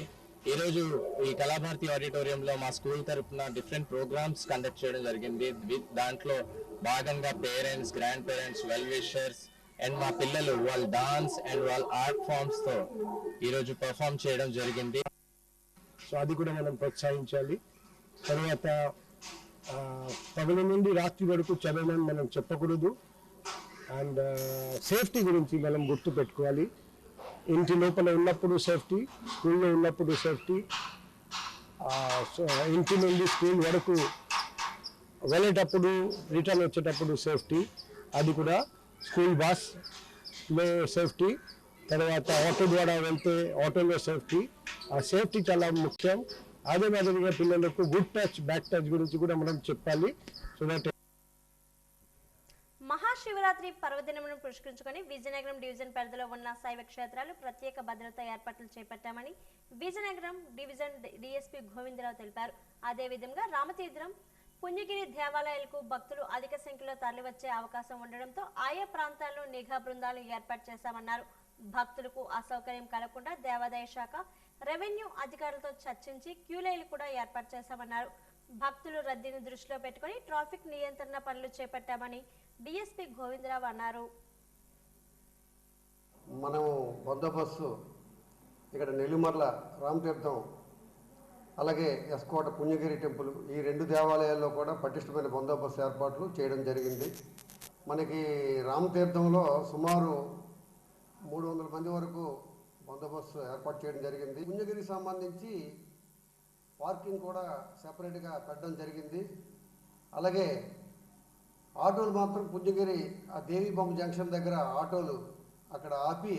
ఈ రోజు ఈ కళాభారతి ఆడిటోరియంలో మా స్కూల్ తరఫున డిఫరెంట్ ప్రోగ్రామ్స్ కండక్ట్ చేయడం జరిగింది. దాంట్లో భాగంగా parents, grand parents, well wishers and మా పిల్లలు వాళ్ళ డాన్స్ అండ్ వాళ్ళ ఆర్ట్ ఫామ్స్ తో ఈరోజు పర్ఫామ్ చేయడం జరిగింది. సో అది కూడా మనం ప్రోత్సహించాలి. తర్వాత పగల నుండి రాత్రి వరకు చదవమని మనం చెప్పకూడదు. అండ్ సేఫ్టీ గురించి మనం గుర్తు పెట్టుకోవాలి. ఇంటి లోపల ఉన్నప్పుడు సేఫ్టీ, స్కూల్లో ఉన్నప్పుడు సేఫ్టీ, ఇంటి నుండి స్కూల్ వరకు వెళ్ళేటప్పుడు, రిటర్న్ వచ్చేటప్పుడు సేఫ్టీ, అది కూడా స్కూల్ బస్లో సేఫ్టీ, తర్వాత ఆటో ద్వారా వెళ్తే ఆటోలో సేఫ్టీ, ఆ సేఫ్టీ చాలా ముఖ్యం. అదే మాదిరిగా పిల్లలకు గుడ్ టచ్ బ్యాడ్ టచ్ గురించి కూడా మనం చెప్పాలి. సో దట్ మహాశివరాత్రి పర్వదినమును పురస్కరించుకొని విజయనగరం డివిజన్ పరిధిలో ఉన్న శైవ క్షేత్రాలు ప్రత్యేక భద్రతా ఏర్పాట్లు చేపట్టామని విజయనగరం డివిజన్ డిఎస్పీ గోవిందరావు తెలిపారు. అదేవిధంగా రామతీర్థం, పుణ్యగిరి దేవాలయాలకు భక్తులు అధిక సంఖ్యలో తరలివచ్చే అవకాశం ఉండడంతో ఆయా ప్రాంతాల్లో నిఘా బృందాలు ఏర్పాటు చేశామన్నారు. భక్తులకు అసౌకర్యం కలగకుండా దేవాదాయ శాఖ, రెవెన్యూ అధికారులతో చర్చించి క్యూలైన్లు కూడా ఏర్పాటు చేశామన్నారు. భక్తులు రద్దీని దృష్టిలో పెట్టుకుని ట్రాఫిక్ నియంత్రణ పనులు చేపట్టామని డిఎస్పీ గోవిందరావు అన్నారు. మనము బందోబస్తు ఇక్కడ నెల్లిమర్ల రామతీర్థం, అలాగే ఎస్కోట పుణ్యగిరి టెంపుల్, ఈ 2 దేవాలయాల్లో కూడా పటిష్టమైన బందోబస్తు ఏర్పాట్లు చేయడం జరిగింది. మనకి రామతీర్థంలో సుమారు 300 మంది వరకు బందోబస్తు ఏర్పాటు చేయడం జరిగింది. పుణ్యగిరికి సంబంధించి పార్కింగ్ కూడా సెపరేట్గా పెట్టడం జరిగింది. అలాగే ఆటోలు మాత్రం పుణ్యగిరి ఆ దేవి బొమ్మ జంక్షన్ దగ్గర ఆటోలు అక్కడ ఆపి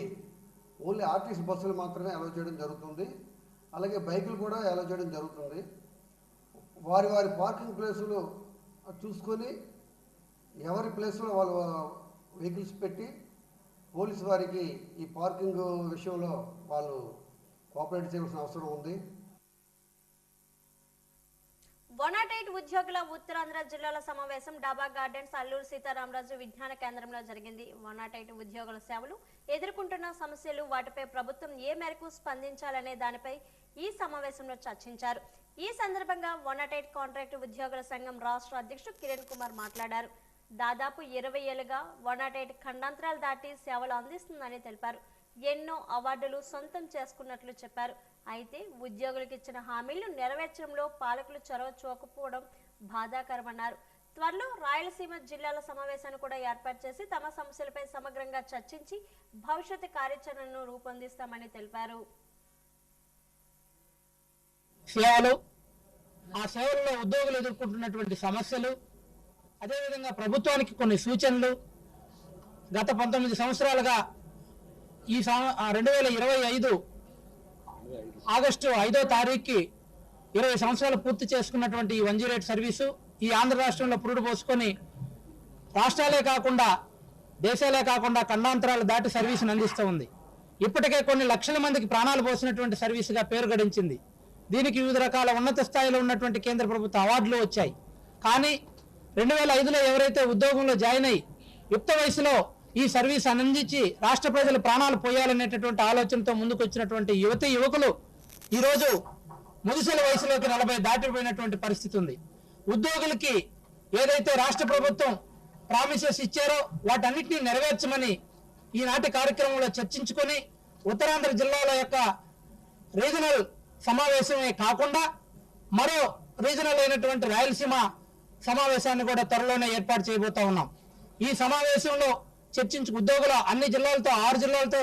ఓన్లీ ఆర్టీసీ బస్సులు మాత్రమే అలౌ చేయడం జరుగుతుంది. అలాగే బైకులు కూడా అలౌ చేయడం జరుగుతుంది. వారి వారి పార్కింగ్ ప్లేసులు చూసుకొని ఎవరి ప్లేస్లో వాళ్ళు వెహికల్స్ పెట్టి పోలీసు వారికి ఈ పార్కింగ్ విషయంలో వాళ్ళు కోఆపరేట్ చేయాల్సిన అవసరం ఉంది. 108 ఉద్యోగుల ఉత్తరాంధ్ర జిల్లాల సమావేశం డాబా గార్డెన్స్ అల్లూరు సీతారామరాజు విజ్ఞాన కేంద్రంలో జరిగింది. 108 ఉద్యోగుల సేవలు ఎదుర్కొంటున్న సమస్యలు, వాటిపై ప్రభుత్వం ఏ మేరకు స్పందించాలనే దానిపై ఈ సమావేశంలో చర్చించారు. ఈ సందర్భంగా 108 కాంట్రాక్ట్ ఉద్యోగుల సంఘం రాష్ట్ర అధ్యక్షుడు కిరణ్ కుమార్ మాట్లాడారు. దాదాపు 20 ఏళ్లుగా 108 ఖండాంతరాలు దాటి సేవలు అందిస్తుందని తెలిపారు. ఎన్నో అవార్డులు సొంతం చేసుకున్నట్లు చెప్పారు. అయితే ఉద్యోగులకు ఇచ్చిన హామీలు నెరవేర్చడంలో పాలకులు చొరవ చూపకపోవడం బాధాకరమన్నారు. త్వరలో రాయలసీమ జిల్లాల సమావేశాన్ని కూడా ఏర్పాటు చేసి తమ సమస్యలపై సమగ్రంగా చర్చించి భవిష్యత్తు కార్యాచరణను రూపొందిస్తామని తెలిపారు. సేవలు, ఆ సేవల్లో ఉద్యోగులు ఎదుర్కొంటున్నటువంటి సమస్యలు, అదేవిధంగా ప్రభుత్వానికి కొన్ని సూచనలు, గత 19 సంవత్సరాలుగా ఈ 2025 ఆగస్టు 5వ తారీఖుకి 20 సంవత్సరాలు పూర్తి చేసుకున్నటువంటి ఈ 108 సర్వీసు ఈ ఆంధ్ర రాష్ట్రంలో పురుడు పోసుకొని రాష్ట్రాలే కాకుండా దేశాలే కాకుండా ఖండాంతరాలు దాటి సర్వీసును అందిస్తూ ఉంది. ఇప్పటికే కొన్ని లక్షల మందికి ప్రాణాలు పోసినటువంటి సర్వీసుగా పేరు గడించింది. దీనికి వివిధ రకాల ఉన్నత స్థాయిలో ఉన్నటువంటి కేంద్ర ప్రభుత్వ అవార్డులు వచ్చాయి. కానీ 2005లో ఎవరైతే ఉద్యోగంలో జాయిన్ అయ్యి యుక్త వయసులో ఈ సర్వీస్ అందించి రాష్ట్ర ప్రజలు ప్రాణాలు పోయాలనేటటువంటి ఆలోచనతో ముందుకు వచ్చినటువంటి యువకులు ఈరోజు ముదిసెల వయసులోకి 40 దాటిపోయినటువంటి పరిస్థితి ఉంది. ఉద్యోగులకి ఏదైతే రాష్ట్ర ప్రభుత్వం ప్రామిసెస్ ఇచ్చారో వాటన్నిటినీ నెరవేర్చమని ఈనాటి కార్యక్రమంలో చర్చించుకొని ఉత్తరాంధ్ర జిల్లాల యొక్క రీజనల్ సమావేశమే కాకుండా మరో రీజనల్ అయినటువంటి రాయలసీమ సమావేశాన్ని కూడా త్వరలోనే ఏర్పాటు చేయబోతా ఉన్నాం. ఈ సమావేశంలో ఉద్యోగుల అన్ని జిల్లాలతో 6 జిల్లాలతో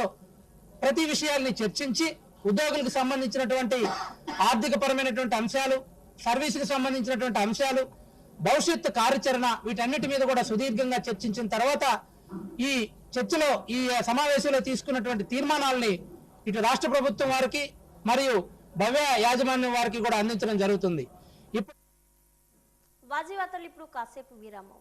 ప్రతి విషయాల్ని చర్చించి ఉద్యోగులకు సంబంధించినటువంటి ఆర్థిక పరమైనటువంటి అంశాలు, సర్వీసుకు సంబంధించినటువంటి అంశాలు, భవిష్యత్తు కార్యాచరణ వీటన్నిటి మీద కూడా సుదీర్ఘంగా చర్చించిన తర్వాత ఈ చర్చలో ఈ సమావేశంలో తీసుకున్నటువంటి తీర్మానాలని ఇటు రాష్ట్ర ప్రభుత్వం వారికి మరియు భవ్య యాజమాన్యం వారికి కూడా అందించడం జరుగుతుంది. వాజీవార్తలు ఇప్పుడు కాసేపు విరామం.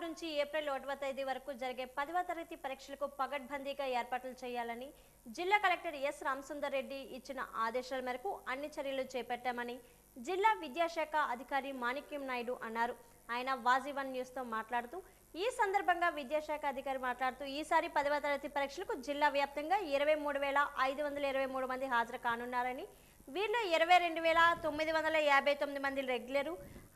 నుంచి ఏప్రిల్ 1వ తేదీ వరకు జరిగే 10వ తరగతి పరీక్షలకు పగడ్బందీగా ఏర్పాట్లు చేయాలని జిల్లా కలెక్టర్ ఎస్ రామసుందర్ రెడ్డి ఇచ్చిన ఆదేశాల మేరకు అన్ని చర్యలు చేపట్టామని జిల్లా విద్యాశాఖ అధికారి మాణిక్యం నాయుడు అన్నారు. ఆయన వాజీవన్ న్యూస్తో మాట్లాడుతూ ఈ సందర్భంగా విద్యాశాఖ అధికారి మాట్లాడుతూ ఈసారి 10వ తరగతి పరీక్షలకు జిల్లా వ్యాప్తంగా 23,523 మంది హాజరు కానున్నారని, వీరిలో 22,959 మంది రెగ్యులరు,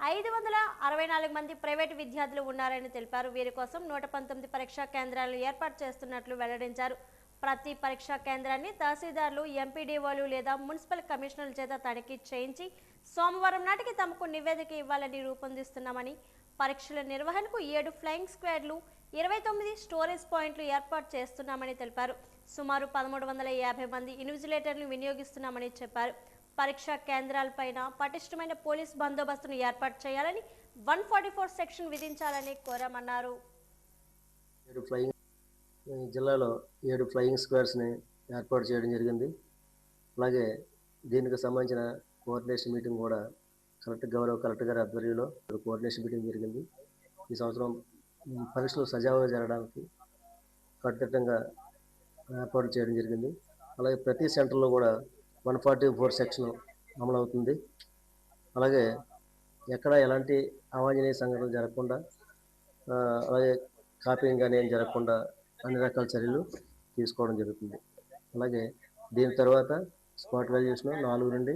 564 మంది ప్రైవేటు విద్యార్థులు ఉన్నారని తెలిపారు. వీరి కోసం 119 పరీక్షా కేంద్రాలను ఏర్పాటు చేస్తున్నట్లు వెల్లడించారు. ప్రతి పరీక్షా కేంద్రాన్ని తహసీల్దార్లు, ఎంపీడీఓలు లేదా మున్సిపల్ కమిషనర్ల చేత తనిఖీ చేయించి సోమవారం నాటికి తమకు నివేదిక ఇవ్వాలని రూపొందిస్తున్నామని, పరీక్షల నిర్వహణకు 7 ఫ్లయింగ్ స్క్వాడ్లు, 29 స్టోరేజ్ పాయింట్లు ఏర్పాటు చేస్తున్నామని తెలిపారు. సుమారు 1,350 మంది ఇన్విజిలేటర్లు వినియోగిస్తున్నామని చెప్పారు. పరీక్షా కేంద్రాలపైన పటిష్టమైన పోలీస్ బందోబస్తును ఏర్పాటు చేయాలని, 144 సెక్షన్ విధించాలని కోరామన్నారు. జిల్లాలో 7 ఫ్లయింగ్ స్క్వాడ్స్ని ఏర్పాటు చేయడం జరిగింది. అలాగే దీనికి సంబంధించిన కోఆర్డినేషన్ మీటింగ్ కూడా గౌరవ కలెక్టర్ గారి ఆధ్వర్యంలో కోఆర్డినేషన్ మీటింగ్ జరిగింది. ఈ సంవత్సరం పరీక్షలు సజావుగా జరగడానికి కట్టుదిట్టంగా ఏర్పాటు చేయడం జరిగింది. అలాగే ప్రతి సెంటర్లో కూడా 144 సెక్షన్ అమలు అవుతుంది. అలాగే ఎక్కడ ఎలాంటి అవాంఛనీయ సంఘటనలు జరగకుండా, అలాగే కాపీయింగ్ కానీ ఏం జరగకుండా అన్ని రకాల చర్యలు తీసుకోవడం జరుగుతుంది. అలాగే దీని తర్వాత స్పాట్ వాల్యుయేషన్ 4 నుండి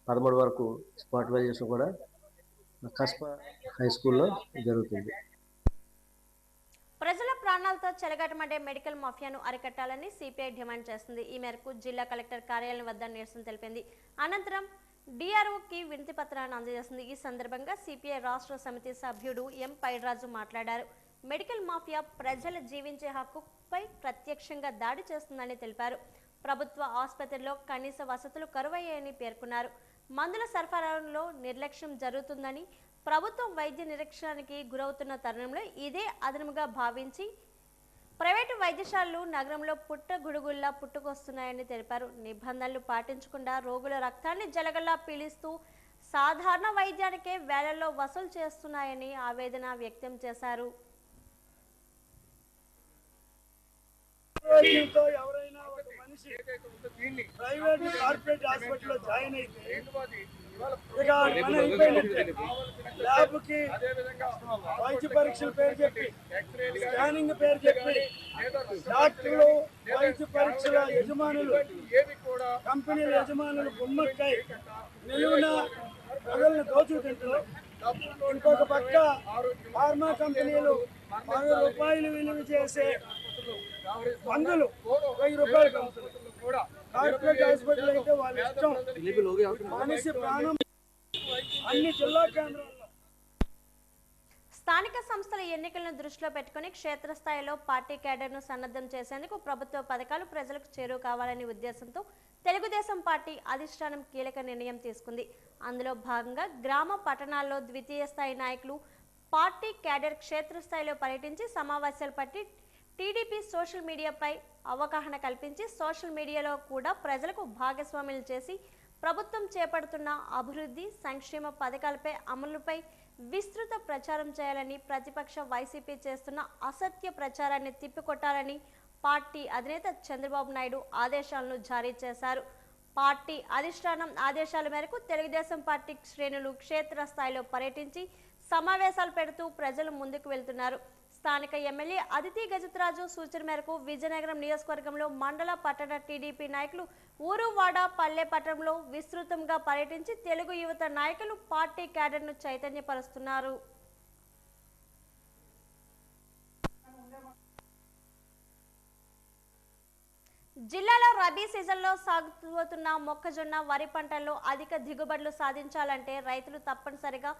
13 వరకు స్పాట్ వాల్యుయేషన్ కూడా కస్బా హై స్కూల్లో జరుగుతుంది. ప్రజల ప్రాణాలతో చెలగాటమడే మెడికల్ మాఫియాను అరికట్టాలని సిపిఐ డిమాండ్ చేస్తుంది. ఈ మేరకు జిల్లా కలెక్టర్ కార్యాలయం వద్ద నిరసన తెలిపింది. అనంతరం డిఆర్ఓకి వినతి పత్రాన్ని అందజేసింది. ఈ సందర్భంగా సిపిఐ రాష్ట్ర సమితి సభ్యుడు ఎం పైరాజు మాట్లాడారు. మెడికల్ మాఫియా ప్రజల జీవించే హక్కుపై ప్రత్యక్షంగా దాడి చేస్తుందని తెలిపారు. ప్రభుత్వ ఆసుపత్రిలో కనీస వసతులు కరువయ్యాయని పేర్కొన్నారు. మందుల సరఫరాలో నిర్లక్ష్యం జరుగుతుందని, ప్రభుత్వం వైద్య నిరీక్షణకి గురవుతున్న తరుణంలో ఇదే అదనముగా భావించి ప్రైవేటు వైద్యశాలలు నగరంలో పుట్టగుడుగుల్లా పుట్టుకొస్తున్నాయని తెలిపారు. నిబంధనలు పాటించకుండా రోగుల రక్తాన్ని జలగల్లా పీలిస్తూ సాధారణ వైద్యానికే వేలల్లో వసూలు చేస్తున్నాయని ఆవేదన వ్యక్తం చేశారు. ఎవరైనా ఒక మనిషి ప్రైవేట్ కార్పొరేట్ హాస్పిటల్లో జాయిన్ అయితే ఇక మన అయిపోయినట్టే. ల్యాబ్కి వైద్య పరీక్షల పేరు చెప్పి, స్కానింగ్ పేరు చెప్పి డాక్టర్లు, వైద్య పరీక్షల యజమానులు, కంపెనీల యజమానులు గుమ్మక్కై నిలువున ప్రజలను దోచుకుంటూ, ఇంకొక పక్క ఫార్మా కంపెనీలు 10 రూపాయలు విలువ చేసే మందులు 1000 రూపాయలు కార్పొరేట్ హాస్పిటల్ అయితే వాళ్ళ ఇష్టం. మనిషి ప్రాణం అన్ని జిల్లా కేంద్రాల్లో. స్థానిక సంస్థల ఎన్నికలను దృష్టిలో పెట్టుకుని క్షేత్రస్థాయిలో పార్టీ క్యాడర్ను సన్నద్ధం చేసేందుకు ప్రభుత్వ పథకాలు ప్రజలకు చేరువ కావాలనే ఉద్దేశంతో తెలుగుదేశం పార్టీ అధిష్టానం కీలక నిర్ణయం తీసుకుంది. అందులో భాగంగా గ్రామ పట్టణాల్లో ద్వితీయ స్థాయి నాయకులు, పార్టీ క్యాడర్ క్షేత్రస్థాయిలో పర్యటించి సమావేశాలు పట్టి టీడీపీ సోషల్ మీడియాపై అవగాహన కల్పించి సోషల్ మీడియాలో కూడా ప్రజలకు భాగస్వాములు చేసి ప్రభుత్వం చేపడుతున్న అభివృద్ధి సంక్షేమ పథకాలపై అమలుపై విస్తృత ప్రచారం చేయాలని, ప్రతిపక్ష వైసీపీ చేస్తున్న అసత్య ప్రచారాన్ని తిప్పికొట్టాలని పార్టీ అధినేత చంద్రబాబు నాయుడు ఆదేశాలను జారీ చేశారు. పార్టీ అధిష్టానం ఆదేశాల మేరకు తెలుగుదేశం పార్టీ శ్రేణులు క్షేత్రస్థాయిలో పర్యటించి సమావేశాలు పెడుతూ ప్రజలు ముందుకు వెళ్తున్నారు. స్థానిక ఎమ్మెల్యే అదితి గజత్రాజు సూచన మేరకు విజయనగరం నియోజకవర్గంలో మండల పట్టణ టీడీపీ నాయకులు ఊరు, వాడ, పల్లె, పట్టణంలో విస్తృతంగా పర్యటించి తెలుగు యువత నాయకులు పార్టీ క్యాడర్ను చైతన్యపరుస్తున్నారు. జిల్లాలో రబీ సీజన్లో సాగుతున్న మొక్కజొన్న, వరి పంటల్లో అధిక దిగుబడులు సాధించాలంటే రైతులు తప్పనిసరిగా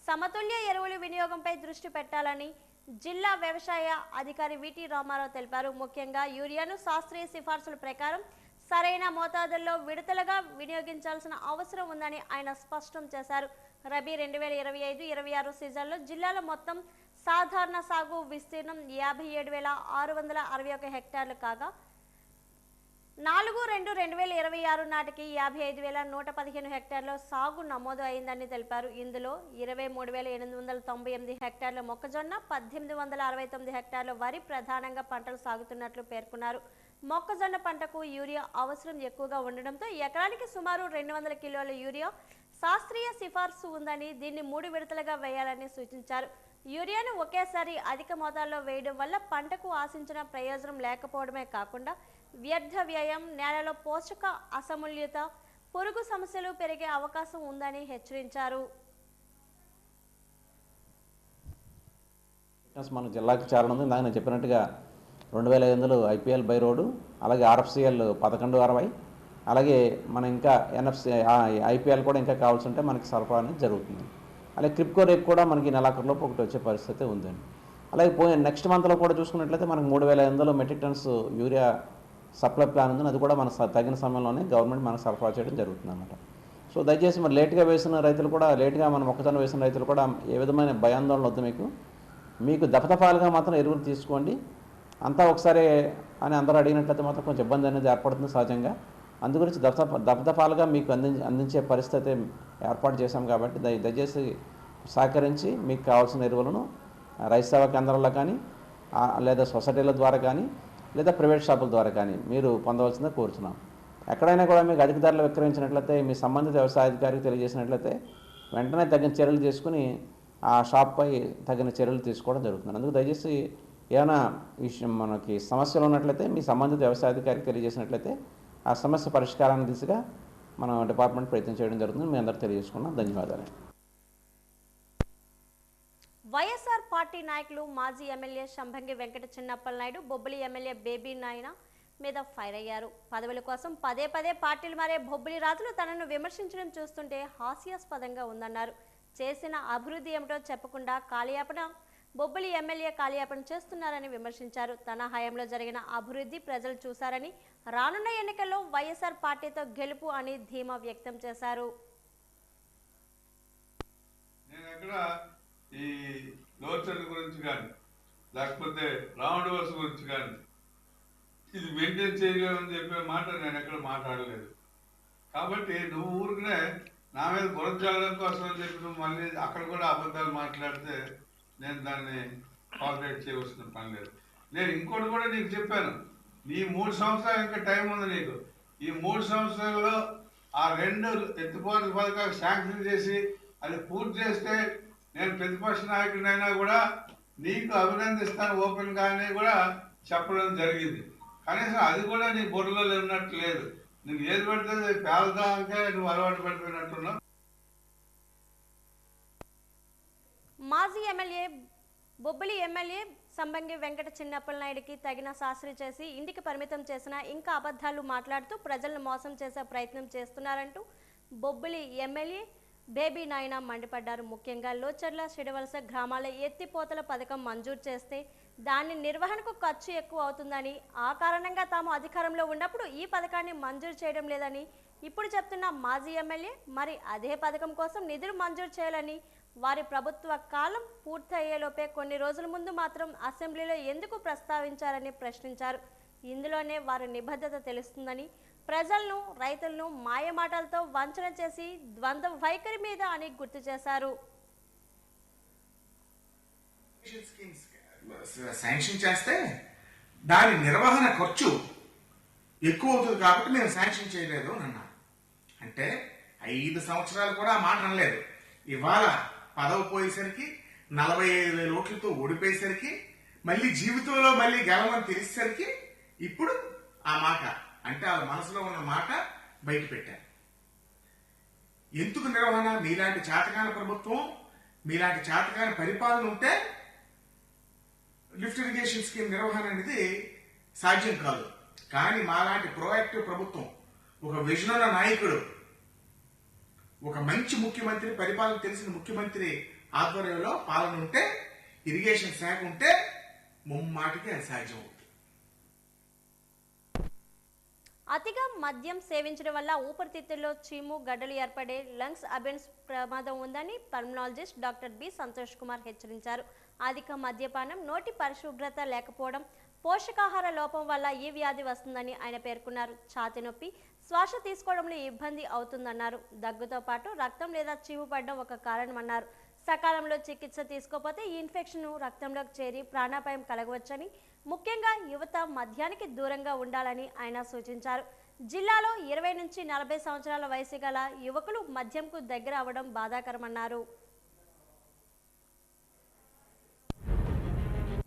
సమతుల్య ఎరువుల వినియోగంపై దృష్టి పెట్టాలని జిల్లా వ్యవసాయ అధికారి విటి రామారావు తెలిపారు. ముఖ్యంగా యూరియాను శాస్త్రీయ సిఫార్సుల ప్రకారం సరైన మోతాదుల్లో విడతలుగా వినియోగించాల్సిన అవసరం ఉందని ఆయన స్పష్టం చేశారు. రబీ 2025-26 సీజన్లో జిల్లాలో మొత్తం సాధారణ సాగు విస్తీర్ణం 57,661 హెక్టార్లు కాగా 4/2/2026 నాటికి 55,115 హెక్టార్ల సాగు నమోదు అయిందని తెలిపారు. ఇందులో 23,898 హెక్టార్ల మొక్కజొన్న, 1,869 హెక్టార్ల వరి ప్రధానంగా పంటలు సాగుతున్నట్లు పేర్కొన్నారు. మొక్కజొన్న పంటకు యూరియా అవసరం ఎక్కువగా ఉండడంతో ఎకరానికి సుమారు 200 కిలోల యూరియా శాస్త్రీయ సిఫార్సు ఉందని, దీన్ని 3 విడతలుగా వేయాలని సూచించారు. యూరియాను ఒకేసారి అధిక మోతాదులో వేయడం వల్ల పంటకు ఆశించిన ప్రయోజనం లేకపోవడమే కాకుండా వ్యర్థ వ్యయం, నేలలో పోషక అసమతుల్యత, పురుగు సమస్యలు పెరిగే అవకాశం ఉందని హెచ్చరించారు. మన జిల్లాకి చేరనుంది. ఇందాక నేను చెప్పినట్టుగా 2500 IPL బై రోడ్డు, అలాగే RFCL 1160, అలాగే మనం ఇంకా NFC IPL కూడా ఇంకా కావాల్సి ఉంటే మనకి సరఫరా అనేది జరుగుతుంది. అలాగే క్రిప్కో రేపు కూడా మనకి నెలాఖరులోపు ఒకటి వచ్చే పరిస్థితి ఉందండి. అలాగే నెక్స్ట్ మంత్లో కూడా చూసుకున్నట్లయితే మనకు 3500 metric tons urea supply plan ఉంది. అది కూడా మన తగిన సమయంలోనే గవర్నమెంట్ మనకు సరఫరా చేయడం జరుగుతుంది అన్నమాట. సో దయచేసి మరి లేట్గా వేసిన రైతులు కూడా, లేట్గా మన మొక్కజొన్న వేసిన రైతులు కూడా ఏ విధమైన భయాందోళన వద్దు. మీకు దఫదఫాలుగా మాత్రం ఎరువులు తీసుకోండి. అంతా ఒకసారి అని అందరూ అడిగినట్లయితే మాత్రం కొంచెం ఇబ్బంది అనేది ఏర్పడుతుంది సహజంగా. అందుగురించి దఫదఫాలుగా మీకు అందించే పరిస్థితి ఏర్పాటు చేశాం కాబట్టి దయచేసి సహకరించి మీకు కావాల్సిన ఎరువులను రైతు సేవా కేంద్రాల్లో కానీ, లేదా సొసైటీల ద్వారా కానీ, లేదా ప్రైవేట్ షాపుల ద్వారా కానీ మీరు పొందవలసిందే కోరుచున్నాం. ఎక్కడైనా కూడా మీకు అధిక ధరలు విక్రయించినట్లయితే మీ సంబంధిత వ్యవసాయ అధికారికి తెలియజేసినట్లయితే వెంటనే తగిన చర్యలు తీసుకుని ఆ షాప్పై తగిన చర్యలు తీసుకోవడం జరుగుతుంది. అందుకు దయచేసి ఏమైనా మనకి సమస్యలు ఉన్నట్లయితే మీ సంబంధిత వ్యవసాయ అధికారికి తెలియజేసినట్లయితే ఆ సమస్య పరిష్కారాన్ని దిశగా మన డిపార్ట్మెంట్ ప్రయత్నం చేయడం జరుగుతుంది. మీ అందరికీ తెలియజేసుకున్నాం. ధన్యవాదాలు. వైఎస్ఆర్ పార్టీ నాయకులు మాజీ ఎమ్మెల్యే శంభంగి వెంకట చిన్నప్పల్ నాయుడు బొబ్బిలి ఎమ్మెల్యే బేబీ నాయన మీద ఫైర్ అయ్యారు. పదవుల కోసం పదే పార్టీలు మారే బొబ్బిలి రాజులు తనను విమర్శించడం చూస్తుంటే హాస్యాస్పదంగా ఉందన్నారు. చేసిన అభివృద్ధి ఏమిటో చెప్పకుండా కాలయాపన బొబ్బిలి ఎమ్మెల్యే కాలయాపన చేస్తున్నారని విమర్శించారు. తన హయాంలో జరిగిన అభివృద్ధి ప్రజలు చూశారని, రానున్న ఎన్నికల్లో వైఎస్ఆర్ పార్టీతో గెలుపు అని ధీమా వ్యక్తం చేశారు. ఈ లోచర్ల గురించి కానీ, లేకపోతే రాముడి వలస గురించి కానీ ఇది మెయింటైన్ చేయలేమని చెప్పే మాట నేను ఎక్కడ మాట్లాడలేదు. కాబట్టి నువ్వు ఊరికనే నా మీద బురద జల్లడం కోసం అని చెప్పి నువ్వు మళ్ళీ అక్కడ కూడా అబద్ధాలు మాట్లాడితే నేను దాన్ని కాపరేట్ చేయవలసిన పని లేదు. నేను ఇంకోటి కూడా నీకు చెప్పాను, నీ 3 సంవత్సరాలు ఇంకా టైం ఉంది నీకు. ఈ 3 సంవత్సరాల్లో ఆ 2 ఎత్తిపోతల పథకాలు శాంక్షన్ చేసి అది పూర్తి చేస్తే నేను ప్రతిపక్ష నాయకుడినైనా కూడా నీకు అభినందిస్తాను ఓపెన్గానే కూడా చెప్పడం జరిగింది. కనీసం అది కూడా నీ బుర్రలో లేనట్టు లేదు. నువ్వు ఏది పడితే పేదదానికే నువ్వు అలవాటు పడిపోయినట్టున్నావు. మాజీ ఎమ్మెల్యే బొబ్బిలి ఎమ్మెల్యే సంబంగి వెంకట చిన్నప్పల్ నాయుడికి తగిన శాస్త్రి చేసి ఇంటికి పరిమితం చేసిన ఇంకా అబద్ధాలు మాట్లాడుతూ ప్రజలను మోసం చేసే ప్రయత్నం చేస్తున్నారంటూ బొబ్బిలి ఎమ్మెల్యే బేబీ నాయన మండిపడ్డారు. ముఖ్యంగా లోచర్ల సిడవలస గ్రామాల ఎత్తిపోతల పథకం మంజూరు చేస్తే దాని నిర్వహణకు ఖర్చు ఎక్కువ అవుతుందని, ఆ కారణంగా తాము అధికారంలో ఉన్నప్పుడు ఈ పథకాన్ని మంజూరు చేయడం లేదని ఇప్పుడు చెప్తున్న మాజీ ఎమ్మెల్యే మరి అదే పథకం కోసం నిధులు మంజూరు చేయాలని, వారి ప్రభుత్వ కాలం పూర్తయ్యేలోపే కొన్ని రోజుల ముందు మాత్రం అసెంబ్లీలో ఎందుకు ప్రస్తావించారని ప్రశ్నించారు. ఇందులోనే వారి నిబద్ధత తెలుస్తుందని, ప్రజలను రైతులను మాయమాటలతో వంచన చేసి ద్వంద్వ వైఖరి మీద అని గుర్తు చేశారు. శాంక్షన్ చేస్తే దాని నిర్వహణ ఖర్చు ఎక్కువ అవుతుంది కాబట్టి మేము శాంక్షన్ చేయలేదు అని అన్నారు. అంటే 5 సంవత్సరాలు కూడా ఆ మాట అనలేదు. ఇవాళ పదవి పోయేసరికి 45,000 ఓట్లతో ఓడిపోయేసరికి మళ్ళీ జీవితంలో మళ్ళీ గెలవని తెలిసేసరికి ఇప్పుడు ఆ మాట అంటే వాళ్ళ మనసులో ఉన్న మాట బయట పెట్టారు. ఎందుకు నిర్వహణ? మీలాంటి చేతకాని ప్రభుత్వం, మీలాంటి చేతకాని పరిపాలన ఉంటే లిఫ్ట్ ఇరిగేషన్ స్కీమ్ నిర్వహణ అనేది సాధ్యం కాదు. కానీ మాలాంటి ప్రోయాక్టివ్ ప్రభుత్వం, ఒక విజన్ ఉన్న నాయకుడు, ఒక మంచి ముఖ్యమంత్రి, పరిపాలన తెలిసిన ముఖ్యమంత్రి ఆధ్వర్యంలో పాలన ఉంటే, ఇరిగేషన్ శాఖ ఉంటే ముమ్మాటికి అది సాధ్యం అవుతుంది. అతిగా మద్యం సేవించడం వల్ల ఊపిరితిత్తుల్లో చీము గడ్డలు ఏర్పడే లంగ్స్ అబెన్స్ ప్రమాదం ఉందని pulmonologist doctor B Santosh Kumar హెచ్చరించారు. అధిక మద్యపానం, నోటి పరిశుభ్రత లేకపోవడం, పోషకాహార లోపం వల్ల ఈ వ్యాధి వస్తుందని ఆయన పేర్కొన్నారు. ఛాతీ నొప్పి, శ్వాస తీసుకోవడంలో ఇబ్బంది అవుతుందన్నారు. దగ్గుతో పాటు రక్తం లేదా చీము పడడం ఒక కారణమన్నారు. సకాలంలో చికిత్స తీసుకోకపోతే ఈ ఇన్ఫెక్షన్ రక్తంలోకి చేరి ప్రాణాపాయం కలగవచ్చని, ముఖ్యంగా యువత మద్యానికి దూరంగా ఉండాలని ఆయన సూచించారు. జిల్లాలో 20 నుంచి 40 సంవత్సరాల వయసు గల యువకులు మద్యంకు దగ్గర అవ్వడం బాధాకరమన్నారు.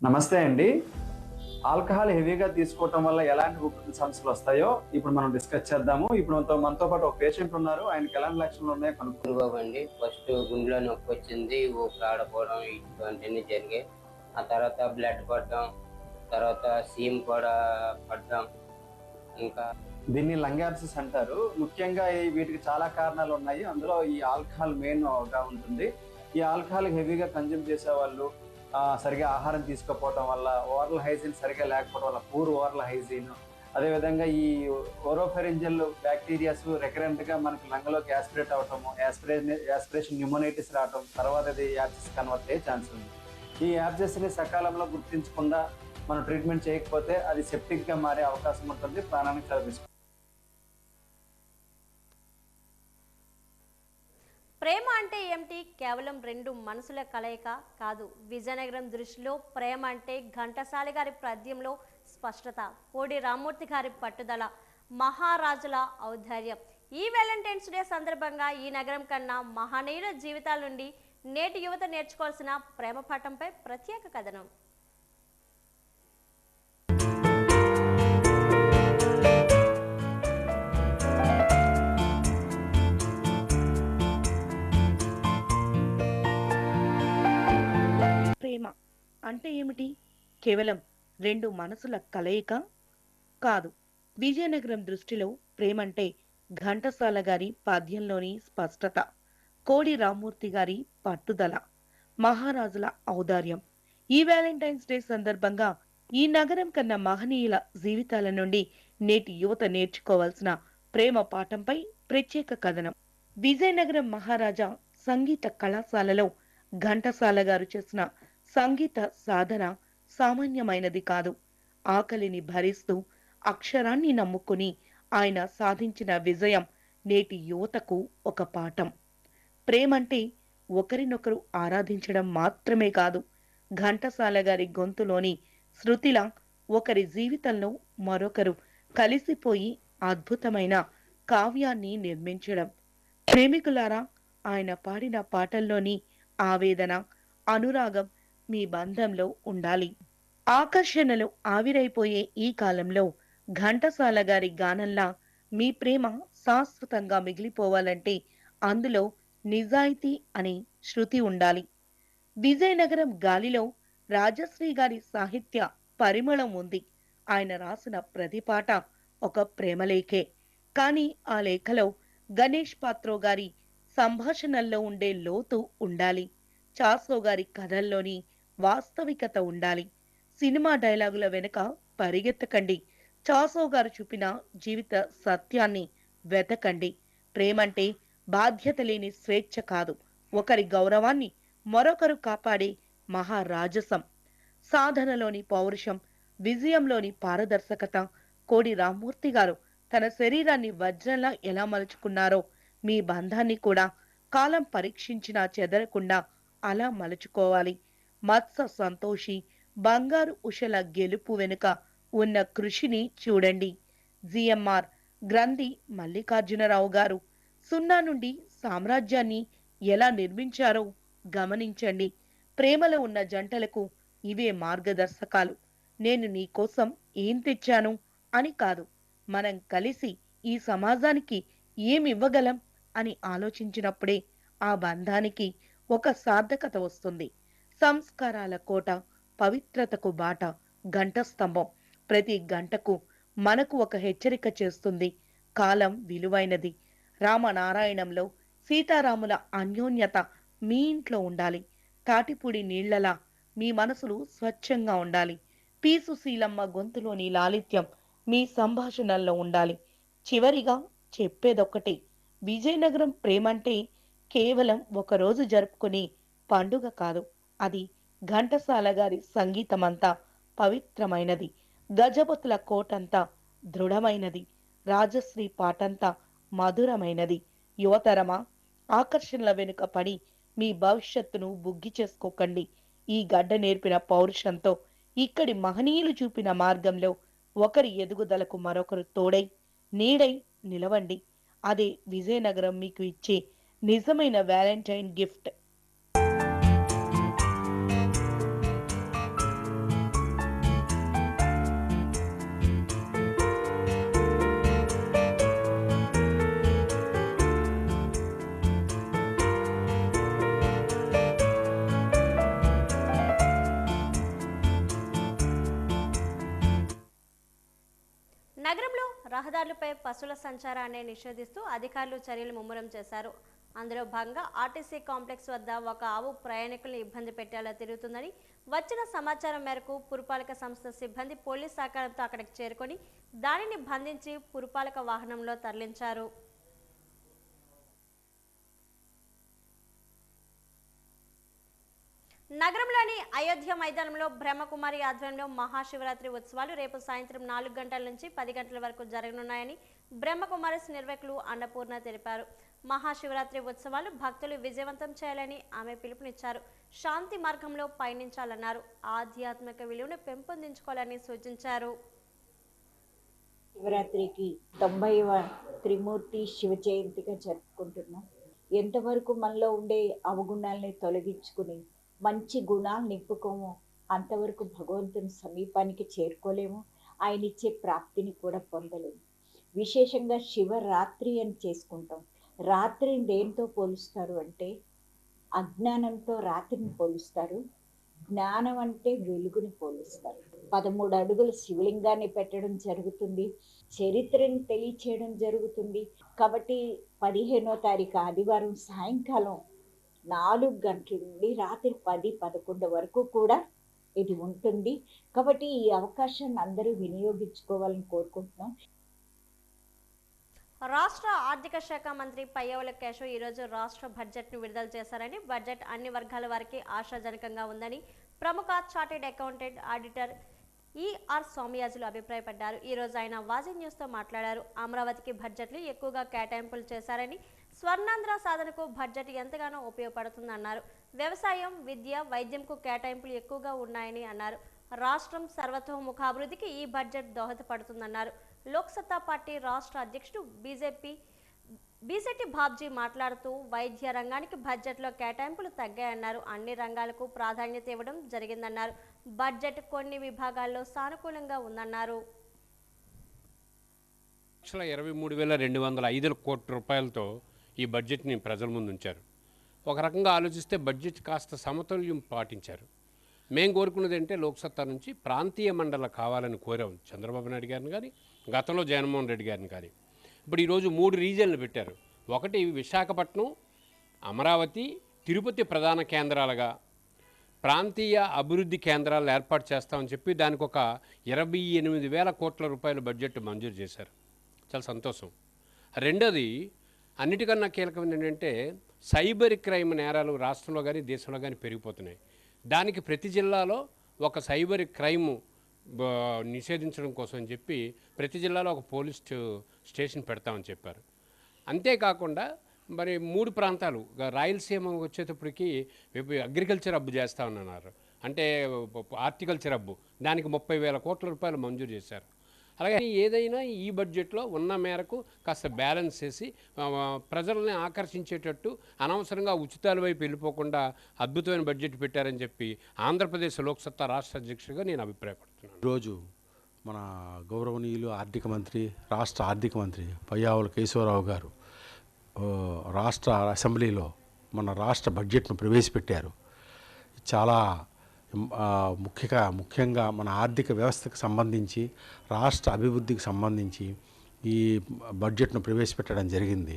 నమస్తే అండి. ఆల్కహాల్ హెవీగా తీసుకోవటం వల్ల ఎలాంటి ఊపిరితిత్తుల సమస్యలు వస్తాయో ఇప్పుడు మనం డిస్కస్ చేద్దాము. ఇప్పుడు మనతో పాటు ఒక పేషెంట్ ఉన్నారు. ఆయనకి ఎలాంటి లక్షణాలు ఉన్నాయో కనుక్కోండి. ఫస్ట్ గుండెలో నొప్పి వచ్చింది, ఊపిరి ఆడపోవడం ఇటువంటివన్నీ జరిగాయి. ఆ తర్వాత బ్లడ్ పడడం, తర్వాత సీమ్ కూడా పడడం. ఇంకా దీన్ని లంగ్ యాబ్సెస్ అంటారు. ముఖ్యంగా వీటికి చాలా కారణాలు ఉన్నాయి. అందులో ఈ ఆల్కహాల్ మెయిన్ గా ఉంటుంది. ఈ ఆల్కహాల్ హెవీగా కన్జ్యూమ్ చేసే వాళ్ళు సరిగా ఆహారం తీసుకోకపోవడం వల్ల, ఓరల్ హైజీన్ సరిగా లేకపోవడం వల్ల, పూర్ ఓరల్ హైజీన్, అదేవిధంగా ఈ ఓరోఫెరింజల్ బ్యాక్టీరియాస్ రికరెంట్గా మనకి లంగ్లోకి యాస్పిరేట్ అవటము, యాస్పిరేషన్ న్యూమోనైటిస్ రావటం, తర్వాత అది యాబ్సెస్ కన్వర్ట్ అయ్యే ఛాన్స్ ఉంది. ఈ యాబ్సెస్ని సకాలంలో గుర్తించకుండా మనం ట్రీట్మెంట్ చేయకపోతే అది సెప్టిక్గా మారే అవకాశం ఉంటుంది, ప్రాణానికి కలిగిస్తుంది. ప్రేమ అంటే ఏమిటి? కేవలం రెండు మనసుల కలయిక కాదు. విజయనగరం దృష్టిలో ప్రేమ అంటే ఘంటసాల గారి పద్యంలో స్పష్టత, కోడి రామ్మూర్తి గారి పట్టుదల, మహారాజుల ఔదార్యం. ఈ వ్యాలంటైన్స్ డే సందర్భంగా ఈ నగరం కన్నా మహనీయుల జీవితాల నుండి నేటి యువత నేర్చుకోవాల్సిన ప్రేమ పాఠంపై ప్రత్యేక కథనం. ప్రేమ అంటే ఏమిటి? కేవలం రెండు మనసుల కలయిక కాదు. విజయనగరం దృష్టిలో ప్రేమంటే ఘంటసాల గారి పద్యంలోని స్పష్టత, కోడి రామ్మూర్తి గారి పట్టుదల, మహారాజుల ఔదార్యం. ఈ వ్యాలంటైన్స్ డే సందర్భంగా ఈ నగరం కన్నా మహనీయుల జీవితాల నుండి నేటి యువత నేర్చుకోవాల్సిన ప్రేమ పాఠంపై ప్రత్యేక కథనం. విజయనగరం మహారాజా సంగీత కళాశాలలో ఘంటసాల గారు చేసిన సంగీత సాధన సామాన్యమైనది కాదు. ఆకలిని భరిస్తూ అక్షరాన్ని నమ్ముకుని ఆయన సాధించిన విజయం నేటి యువతకు ఒక పాఠం. ప్రేమంటే ఒకరినొకరు ఆరాధించడం మాత్రమే కాదు, ఘంటసాల గారి గొంతులోని శృతిలా ఒకరి జీవితంలో మరొకరు కలిసిపోయి అద్భుతమైన కావ్యాన్ని నిర్మించడం. ప్రేమికులారా, ఆయన పాడిన పాటల్లోని ఆవేదన, అనురాగం మీ బంధంలో ఉండాలి. ఆకర్షణలు ఆవిరైపోయే ఈ కాలంలో ఘంటసాల గారి గానంలా మీ ప్రేమ శాశ్వతంగా మిగిలిపోవాలంటే అందులో నిజాయితీ అనే శృతి ఉండాలి. విజయనగరం గాలిలో రాజశ్రీ గారి సాహిత్య పరిమళం ఉంది. ఆయన రాసిన ప్రతి పాట ఒక ప్రేమలేఖే. కానీ ఆ లేఖలో గణేష్ పాత్రో గారి సంభాషణల్లో ఉండే లోతు ఉండాలి. చాసో గారి కథల్లోని వాస్తవికత ఉండాలి. సినిమా డైలాగుల వెనుక పరిగెత్తకండి. చాసో గారు చూపిన జీవిత సత్యాన్ని వెతకండి. ప్రేమంటే బాధ్యత లేని స్వేచ్ఛ కాదు, ఒకరి గౌరవాన్ని మరొకరు కాపాడే మహారాజసం. సాధనలోని పౌరుషం, విజయంలోని పారదర్శకత. కోడి రామ్మూర్తి గారు తన శరీరాన్ని వజ్రంలా ఎలా మలుచుకున్నారో మీ బంధాన్ని కూడా కాలం పరీక్షించినా చెదరకుండా అలా మలుచుకోవాలి. మత్స సంతోషి బంగారు ఉషల గెలుపు వెనుక ఉన్న కృషిని చూడండి. జిఎంఆర్ గ్రంథి మల్లికార్జునరావు గారు 0 నుండి సామ్రాజ్యాన్ని ఎలా నిర్మించారో గమనించండి. ప్రేమలో ఉన్న జంటలకు ఇవే మార్గదర్శకాలు. నేను నీ కోసం ఏం తెచ్చాను అని కాదు, మనం కలిసి ఈ సమాజానికి ఏమివ్వగలం అని ఆలోచించినప్పుడే ఆ బంధానికి ఒక సార్థకత వస్తుంది. సంస్కారాల కోట, పవిత్రతకు బాట గంట స్తంభం. ప్రతి గంటకు మనకు ఒక హెచ్చరిక చేస్తుంది. కాలం విలువైనది. రామనారాయణంలో సీతారాముల అన్యోన్యత మీ ఇంట్లో ఉండాలి. తాటిపూడి నీళ్లలా మీ మనసులు స్వచ్ఛంగా ఉండాలి. పీసుశీలమ్మ గొంతులోని లాలిత్యం మీ సంభాషణల్లో ఉండాలి. చివరిగా చెప్పేదొక్కటే, విజయనగరం ప్రేమంటే కేవలం ఒకరోజు జరుపుకునే పండుగ కాదు. అది ఘంటసాల గారి సంగీతమంతా పవిత్రమైనది. గజపతుల కోటంతా దృఢమైనది, రాజశ్రీ పాటంతా మధురమైనది. యువతరమా, ఆకర్షణల వెనుక పడి మీ భవిష్యత్తును బుగ్గి చేసుకోకండి. ఈ గడ్డ నేర్పిన పౌరుషంతో ఇక్కడి మహనీయులు చూపిన మార్గంలో ఒకరి ఎదుగుదలకు మరొకరు తోడై నీడై నిలవండి. అదే విజయనగరం మీకు ఇచ్చే నిజమైన వ్యాలంటైన్ గిఫ్ట్. నగరంలో రహదారులపై పశువుల సంచారాన్ని నిషేధిస్తూ అధికారులు చర్యలు ముమ్మరం చేశారు. అందులో భాగంగా ఆర్టీసీ కాంప్లెక్స్ వద్ద ఒక ఆవు ప్రయాణికులను ఇబ్బంది పెట్టేలా తిరుగుతుందని వచ్చిన సమాచారం మేరకు పురపాలక సంస్థ సిబ్బంది పోలీస్ సహకారంతో అక్కడికి చేరుకొని దానిని బంధించి పురపాలక వాహనంలో తరలించారు. నగరంలోని అయోధ్య మైదానంలో బ్రహ్మకుమారి ఆధ్వర్యంలో మహాశివరాత్రి ఉత్సవాలు రేపు సాయంత్రం 4 గంటల నుంచి 10 గంటల వరకు జరగనున్నాయని బ్రహ్మకుమారిస్ నిర్వాహకులు అన్నపూర్ణ తెలిపారు. మహాశివరాత్రి ఉత్సవాలు భక్తులు విజయవంతం చేయాలని ఆమె పిలుపునిచ్చారు. శాంతి మార్గంలో పయనించాలన్నారు. ఆధ్యాత్మిక విలువను పెంపొందించుకోవాలని సూచించారు. శివరాత్రికి 90వ త్రిమూర్తి శివ జయంతిగా జరుపుకుంటున్నాం. ఎంతవరకు మనలో ఉండే అవగుణాలని తొలగించుకుని మంచి గుణాలు నింపుకోము అంతవరకు భగవంతుని సమీపానికి చేరుకోలేము, ఆయన ఇచ్చే ప్రాప్తిని కూడా పొందలేము. విశేషంగా శివరాత్రి అని చేసుకుంటాం. రాత్రిని దేంతో పోలుస్తారు అంటే అజ్ఞానంతో రాత్రిని పోలుస్తారు, జ్ఞానం అంటే వెలుగుని పోలుస్తారు. 13 అడుగులు శివలింగాన్ని పెట్టడం జరుగుతుంది, చరిత్రను తెలియచేయడం జరుగుతుంది. కాబట్టి 15వ తారీఖు ఆదివారం సాయంకాలం 4 గంటల నుండి రాత్రి 10-11 వరకు కూడా ఇది ఉంటుంది. కాబట్టి ఈ అవకాశాన్ని అందరూ వినియోగించుకోవాలని కోరుకుంటున్నాం. రాష్ట్ర ఆర్థిక శాఖ మంత్రి పయ్యావుల కేశవ్ ఈరోజు రాష్ట్ర బడ్జెట్ను విడుదల చేశారని, బడ్జెట్ అన్ని వర్గాల వారికి ఆశాజనకంగా ఉందని ప్రముఖ chartered accountant auditor ER Somayajulu అభిప్రాయపడ్డారు. ఈరోజు ఆయన వాజీ న్యూస్తో మాట్లాడారు. అమరావతికి బడ్జెట్లు ఎక్కువగా కేటాయింపులు చేశారని, స్వర్ణాంధ్ర సాధనకు బడ్జెట్ ఎంతగానో ఉపయోగపడుతుందన్నారు. వ్యవసాయం, విద్య, వైద్యంకు కేటాయింపులు ఎక్కువగా ఉన్నాయని అన్నారు. రాష్ట్రం సర్వతోముఖాభివృద్ధికి ఈ బడ్జెట్ దోహదపడుతుందన్నారు. లోక్సత్తా పార్టీ రాష్ట్ర అధ్యక్షుడు బీసెట్టి బాబ్జీ మాట్లాడుతూ వైద్య రంగానికి బడ్జెట్లో కేటాయింపులు తగ్గాయన్నారు. అన్ని రంగాలకు ప్రాధాన్యత ఇవ్వడం జరిగిందన్నారు. బడ్జెట్ కొన్ని విభాగాల్లో సానుకూలంగా ఉందన్నారు. 1,23,205 కోట్ల రూపాయలతో ఈ బడ్జెట్ని ప్రజల ముందు ఉంచారు. ఒక రకంగా ఆలోచిస్తే బడ్జెట్ కాస్త సమతుల్యం పాటించారు. మేము కోరుకున్నది అంటే లోక్సత్తా నుంచి ప్రాంతీయ మండల కావాలని కోరాం చంద్రబాబు నాయుడు గారిని కానీ, గతంలో జగన్మోహన్ రెడ్డి గారిని కానీ. ఇప్పుడు ఈరోజు 3 రీజియన్లు పెట్టారు. ఒకటి విశాఖపట్నం, అమరావతి, తిరుపతి ప్రధాన కేంద్రాలుగా ప్రాంతీయ అభివృద్ధి కేంద్రాలు ఏర్పాటు చేస్తామని చెప్పి దానికి ఒక 28,000 కోట్ల రూపాయల బడ్జెట్ మంజూరు చేశారు. చాలా సంతోషం. రెండోది అన్నిటికన్నా కీలకమైనది ఏంటంటే సైబర్ క్రైమ్ నేరాలు రాష్ట్రంలో కానీ దేశంలో కానీ పెరిగిపోతున్నాయి. దానికి ప్రతి జిల్లాలో ఒక సైబర్ క్రైమ్ నిషేధించడం కోసం అని చెప్పి ప్రతి జిల్లాలో ఒక పోలీస్ స్టేషన్ పెడతామని చెప్పారు. అంతేకాకుండా మరి 3 ప్రాంతాలు రాయలసీమ వచ్చేటప్పటికి అగ్రికల్చర్ హబ్ చేస్తామన్నారు. అంటే హార్టికల్చర్ హబ్, దానికి 30,000 కోట్ల రూపాయలు మంజూరు చేశారు. అలాగే ఏదైనా ఈ బడ్జెట్లో ఉన్న మేరకు కాస్త బ్యాలెన్స్ చేసి ప్రజల్ని ఆకర్షించేటట్టు అనవసరంగా ఉచితాల వైపు వెళ్ళిపోకుండా అద్భుతమైన బడ్జెట్ పెట్టారని చెప్పి ఆంధ్రప్రదేశ్ లోక్సత్తా రాష్ట్ర అధ్యక్షుడిగా నేను అభిప్రాయపడుతున్నాను. ఈరోజు మన గౌరవనీయులు రాష్ట్ర ఆర్థిక మంత్రి పయ్యావుల కేశవరావు గారు రాష్ట్ర అసెంబ్లీలో మన రాష్ట్ర బడ్జెట్ను ప్రవేశపెట్టారు. చాలా ముఖ్యంగా మన ఆర్థిక వ్యవస్థకు సంబంధించి, రాష్ట్ర అభివృద్ధికి సంబంధించి ఈ బడ్జెట్ను ప్రవేశపెట్టడం జరిగింది.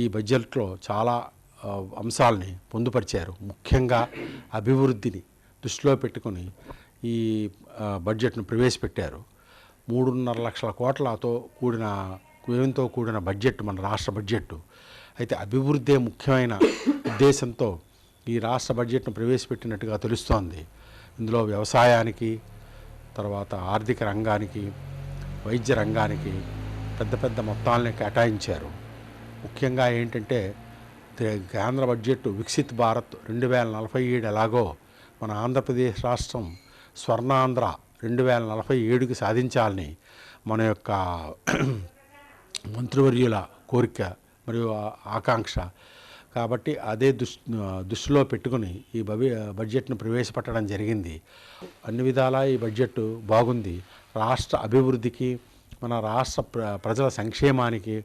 ఈ బడ్జెట్లో చాలా అంశాలని పొందుపరిచారు. ముఖ్యంగా అభివృద్ధిని దృష్టిలో పెట్టుకొని ఈ బడ్జెట్ను ప్రవేశపెట్టారు. 3.5 లక్షల కోట్లతో కూడిన బడ్జెట్ మన రాష్ట్ర బడ్జెట్. అయితే అభివృద్ధే ముఖ్యమైన ఉద్దేశంతో ఈ రాష్ట్ర బడ్జెట్ను ప్రవేశపెట్టినట్టుగా తెలుస్తోంది. ఇందులో వ్యవసాయానికి తర్వాత ఆర్థిక రంగానికి, వైద్య రంగానికి పెద్ద పెద్ద మొత్తాలని కేటాయించారు. ముఖ్యంగా ఏంటంటే కేంద్ర బడ్జెట్ వికసిత్ భారత్ 2047 ఎలాగో మన ఆంధ్రప్రదేశ్ రాష్ట్రం స్వర్ణాంధ్ర 2047కి సాధించాలని మన యొక్క మంత్రివర్యుల కోరిక మరియు ఆకాంక్ష. కాబట్టి అదే దృష్టిలో పెట్టుకుని ఈ బడ్జెట్ను ప్రవేశపెట్టడం జరిగింది. అన్ని విధాలా ఈ బడ్జెట్ బాగుంది. రాష్ట్ర అభివృద్ధికి, మన రాష్ట్ర ప్రజల సంక్షేమానికి,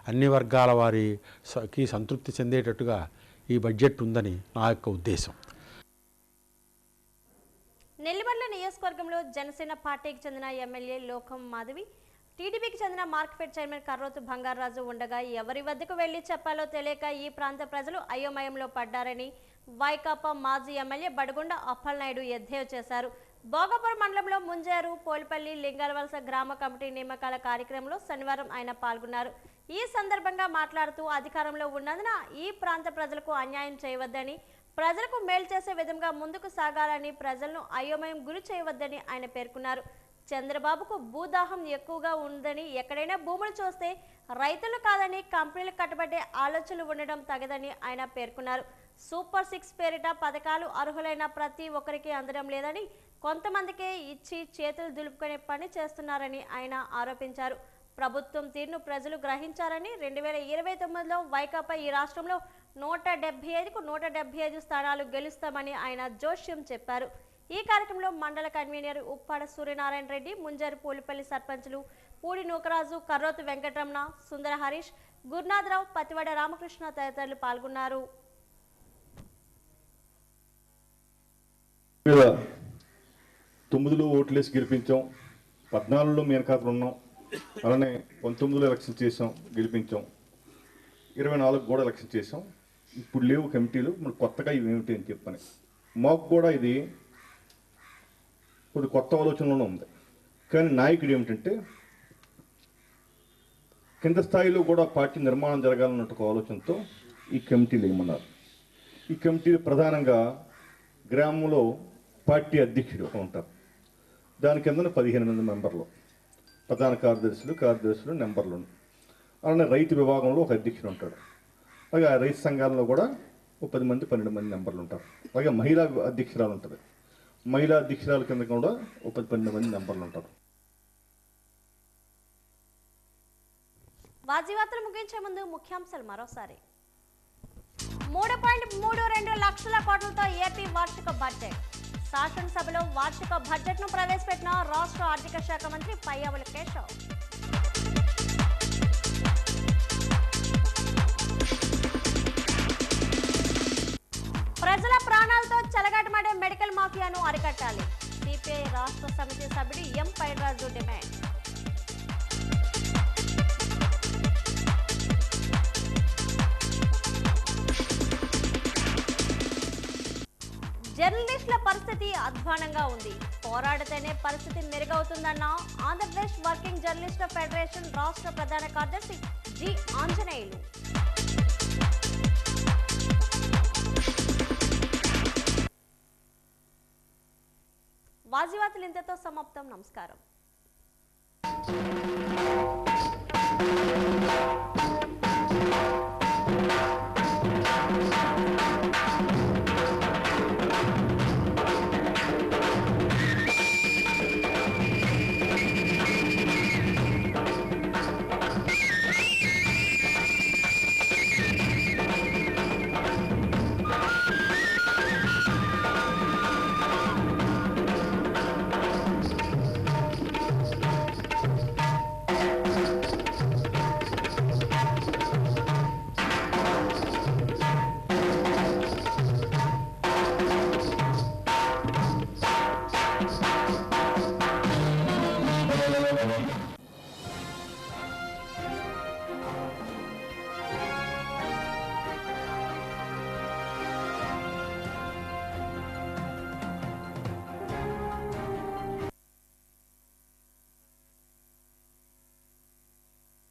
అన్ని వర్గాల వారికి సంతృప్తి చెందేటట్టుగా ఈ బడ్జెట్ ఉందని నా యొక్క ఉద్దేశం. నెల్లిమర్ల నియోజకవర్గంలో జనసేన పార్టీకి చెందిన ఎమ్మెల్యే లోకం మాధవి, టీడీపీకి చెందిన మార్కెట్ చైర్మన్ కర్రోతు బంగారాజు ఉండగా ఎవరి వద్దకు వెళ్లి చెప్పాలో తెలియక ఈ ప్రాంత ప్రజలు అయోమయంలో పడ్డారని వైకాపా మాజీ ఎమ్మెల్యే బడుగుండ అప్పలనాయుడు ఎద్దేవా చేశారు. భోగపురం మండలంలో ముంజేరు, పోలిపల్లి, లింగాలవలస గ్రామ కమిటీ నియామకాల కార్యక్రమంలో శనివారం ఆయన పాల్గొన్నారు. ఈ సందర్భంగా మాట్లాడుతూ అధికారంలో ఉన్నందున ఈ ప్రాంత ప్రజలకు అన్యాయం చేయవద్దని, ప్రజలకు మేలు చేసే విధంగా ముందుకు సాగాలని, ప్రజలను అయోమయం గురి చేయవద్దని ఆయన పేర్కొన్నారు. చంద్రబాబుకు భూదాహం ఎక్కువగా ఉందని, ఎక్కడైనా భూములు చూస్తే రైతులు కాదని కంపెనీలు కట్టబట్టే ఆలోచనలు ఉండడం తగదని ఆయన పేర్కొన్నారు. సూపర్ 6 పేరిట పథకాలు అర్హులైన ప్రతి ఒక్కరికి అందడం లేదని, కొంతమందికే ఇచ్చి చేతులు దులుపుకునే పని చేస్తున్నారని ఆయన ఆరోపించారు. ప్రభుత్వం తీరును ప్రజలు గ్రహించారని, 2029లో వైకాపా ఈ రాష్ట్రంలో 175కు 175 స్థానాలు గెలుస్తామని ఆయన జోష్యం చెప్పారు. ఈ కార్యక్రమంలో మండల కన్వీనర్ ఉప్పాడ సూర్యనారాయణ రెడ్డి, ముంజారు పోలిపల్లి సర్పంచులు పూడి నూకరాజు, కర్రోతు వెంకటరమణ, సుందర హరీష్, గురునాథరావు, పతివాడ రామకృష్ణ తదితరులు పాల్గొన్నారు. 9లో ఓట్లేసి గెలిపించాం, 14లో మేనకాతలు ఉన్నాం, అలానే 19లో ఎలక్షన్ చేసాం, గెలిపించాం, 24 కూడా ఎలక్షన్ చేసాం. ఇప్పుడు లేవు కమిటీలు, మరి కొత్తగా ఇవి ఏమిటి అని చెప్పని మాకు కూడా ఇది కొద్ది కొత్త ఆలోచనలోనే ఉంది. కానీ నాయకుడు ఏమిటంటే కింద స్థాయిలో కూడా పార్టీ నిర్మాణం జరగాలన్నట్టు ఒక ఆలోచనతో ఈ కమిటీలు ఏమన్నారు. ఈ కమిటీలు ప్రధానంగా గ్రామంలో పార్టీ అధ్యక్షుడు ఉంటారు, దాని కింద 15 మంది మెంబర్లు, ప్రధాన కార్యదర్శులు నెంబర్లు. అలానే రైతు విభాగంలో ఒక అధ్యక్షుడు ఉంటాడు. అలాగే రైతు సంఘాలలో కూడా ఒక 10 మంది 12 మంది నెంబర్లు ఉంటారు. అలాగే మహిళా అధ్యక్షురాలు ఉంటుంది, మహిళా అధ్యక్షురాల కింద కూడా ఒక 12 మంది నెంబర్లు ఉంటారు. వాజీవార్తలు ముగించే ముందు ముఖ్యాంశాలు మరోసారి. 3.32 లక్షల కోట్లతో ఏపీ వార్షిక బడ్జెట్. శాసనసభలో వార్షిక బడ్జెట్ను ప్రవేశపెట్టిన రాష్ట్ర ఆర్థిక శాఖ మంత్రి పయ్యావుల కేశవ్. ప్రజల ప్రాణాలతో చెలగాటమాడే మెడికల్ మాఫియాను అరికట్టాలి. సిపిఐ రాష్ట్ర సమితి సభ్యుడు ఎం పైరాజు డిమాండ్. జర్నలిస్టుల పరిస్థితి అధ్వానంగా ఉంది, పోరాడితేనే పరిస్థితి మెరుగవుతుందన్న ఆంధ్రప్రదేశ్ వర్కింగ్ జర్నలిస్టుల ఫెడరేషన్ రాష్ట్ర ప్రధాన కార్యదర్శి జి ఆంజనేయులు. వాజీవార్తలు ఇంతతో సమాప్తం. నమస్కారం.